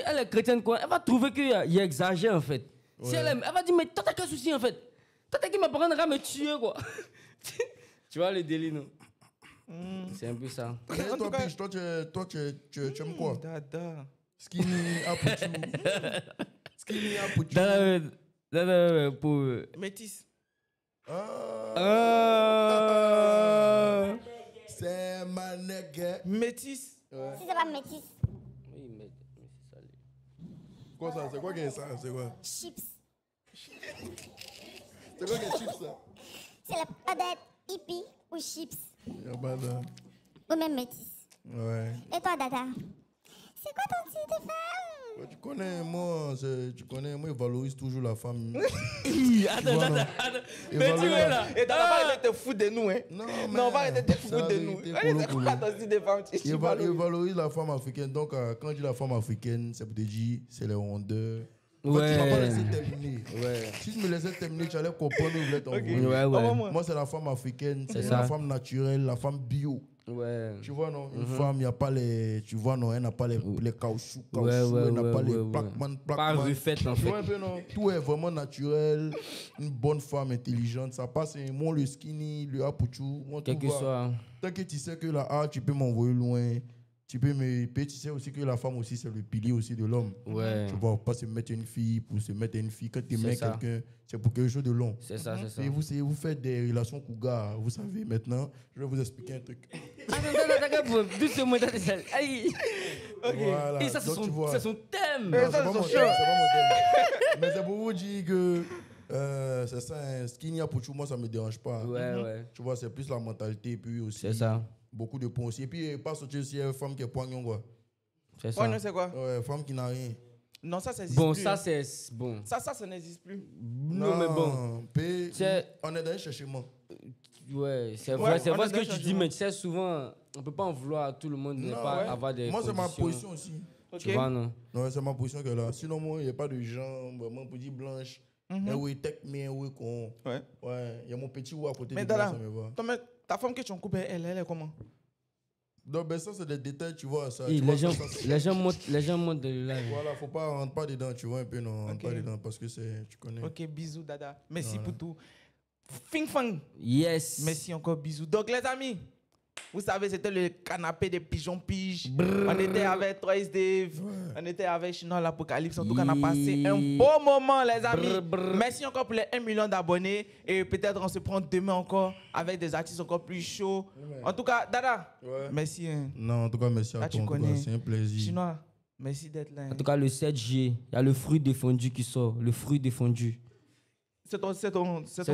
elle est chrétienne, elle va trouver qu'il exagère en fait. Si elle va dire, mais toi t'as quel souci en fait? Toi t'as qui mes parents me tuer quoi? Tu vois le délire, non? C'est un peu ça. Et toi, Piche, toi, tu aimes quoi? Dada. Skinny, Apuchu. Skinny, Apuchu. Pour... Métis. C'est ma nègre. Métis. Si c'est pas métis. Oui, mais c'est ça. Quoi ça? C'est quoi qui est ça? C'est quoi? Chips. C'est quoi qui est chips ça? C'est la padette hippie ou chips. Yabada. Ou même métis. Ouais. Et toi, Dada? C'est quoi ton type de femme? Tu connais, moi, il valorise toujours la femme. Attends. Mais tu es là. Et Dada va arrêter de te foutre de nous, hein? Non, on va arrêter de te foutre de nous. C'est quoi ton style de femme? Il valorise la femme africaine. Donc, quand je dis la femme africaine, c'est pour te dire, c'est les rondeurs. Ouais. Tu m'as pas laissé terminer. Ouais. Si tu me laissais terminer, tu allais comprendre où je voulais t'envoyer. Ouais. Moi, c'est la femme africaine, c'est la femme naturelle, la femme bio. Ouais. Tu vois, non? Une femme, il n'y a pas les. Tu vois, non? Elle n'a pas les caoutchoucs, elle n'a pas les plaquements. Pas refaite, en fait. Tu vois un peu, non? Tout est vraiment naturel. Une bonne femme intelligente. Ça passe, moi, le skinny, le apuchou. Quel que soit. Tant que tu sais que là, tu peux m'envoyer loin. Tu peux tu sais aussi que la femme aussi, c'est le pilier aussi de l'homme. Ouais. Tu ne vas pas se mettre une fille pour se mettre une fille. Quand tu mets quelqu'un, c'est pour quelque chose de long. C'est ça. Et vous faites des relations cougar. Vous savez, maintenant, je vais vous expliquer un truc. Attends, doucement, aïe. Voilà. Et ça, c'est son thème. C'est pas mon thème. Mais c'est pour vous dire que c'est ça, un skinny pour moi, ça ne me dérange pas. Ouais. Tu vois, c'est plus la mentalité. Puis aussi. C'est ça. Beaucoup de points aussi. Et puis, pas sortir aussi une femme qui est poignon, quoi. C'est ça. Poignon, c'est quoi? Ouais, femme qui n'a rien. Non, ça n'existe plus. Bon, ça, c'est bon. Ça n'existe plus. Non, mais bon. On est d'aller chercher moi. Ouais, c'est vrai ce que tu dis, mais tu sais, souvent, on ne peut pas en vouloir à tout le monde de ne pas avoir des. Moi, c'est ma position aussi. Tu vois, non? Non, c'est ma position que là. Sinon, moi, il n'y a pas de gens vraiment pour dire blanche. Oui, tech, mais oui, con. Ouais. Il y a mon petit ou à côté de moi, ça me va. Ta femme que tu as coupée, elle est comment? Non, ben ça, c'est des détails, tu vois. Ça, les gens montent de live. Voilà, faut pas rentrer pas dedans, tu vois, un peu, non, rentre pas dedans, parce que c'est, tu connais. Ok, bisous, Dada. Merci pour tout. Fing Fang. Yes. Merci encore, bisous. Donc, les amis, vous savez, c'était le canapé des pigeons piges. On était avec Troyes Dave. On était avec Chinois l'Apocalypse. En tout cas, on a passé un beau moment, les amis. Merci encore pour les 1 million d'abonnés. Et peut-être on se prend demain encore avec des artistes encore plus chauds. En tout cas, Dada, merci. Hein. Non, en tout cas, merci à toi. C'est un plaisir. Chinois, merci d'être là. En tout cas, le 7 juillet, il y a le fruit défendu qui sort. Le fruit défendu. C'est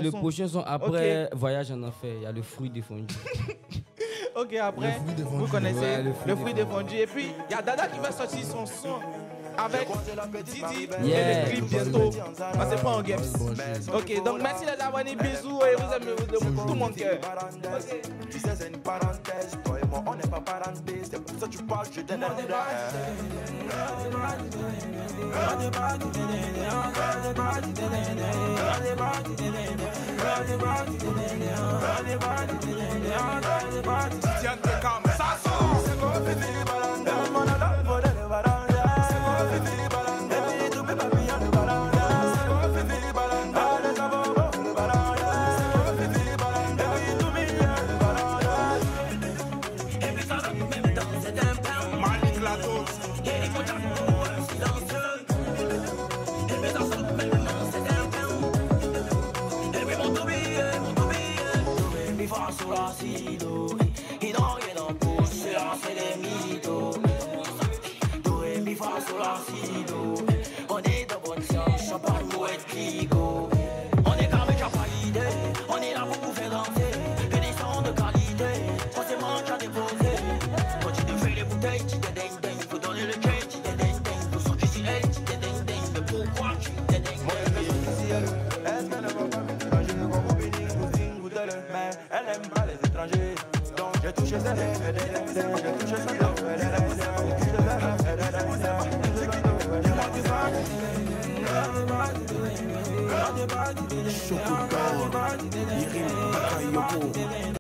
le prochain son après Voyage en Enfer. Il y a le fruit défendu. Ok, après, vous connaissez le fruit défendu. Et puis, il y a Dada qui va sortir son son avec Didi et le clip bientôt. On se prend en games. Ok, donc merci les abonnés, bisous et vous aimez de tout mon cœur. Tu sais, c'est une parenthèse. Toi et moi, on n'est pas parenté. C'est pour ça que tu parles, je t'aide. Tiens, t'es comme ça, c'est bon, on est de bonne science, champagne pour être frigo. On est carré, t'as pas l'idée. On est là pour vous faire danser. Que des sons de qualité, on se mange à déposer. Quand tu te fais les bouteilles, tu te ding ding. Faut donner le cake, tu te ding ding. Faut sortir si elle, tu te ding ding. Mais pourquoi tu te ding ding? touché ça. Chocolat, Irim, Bakayoko.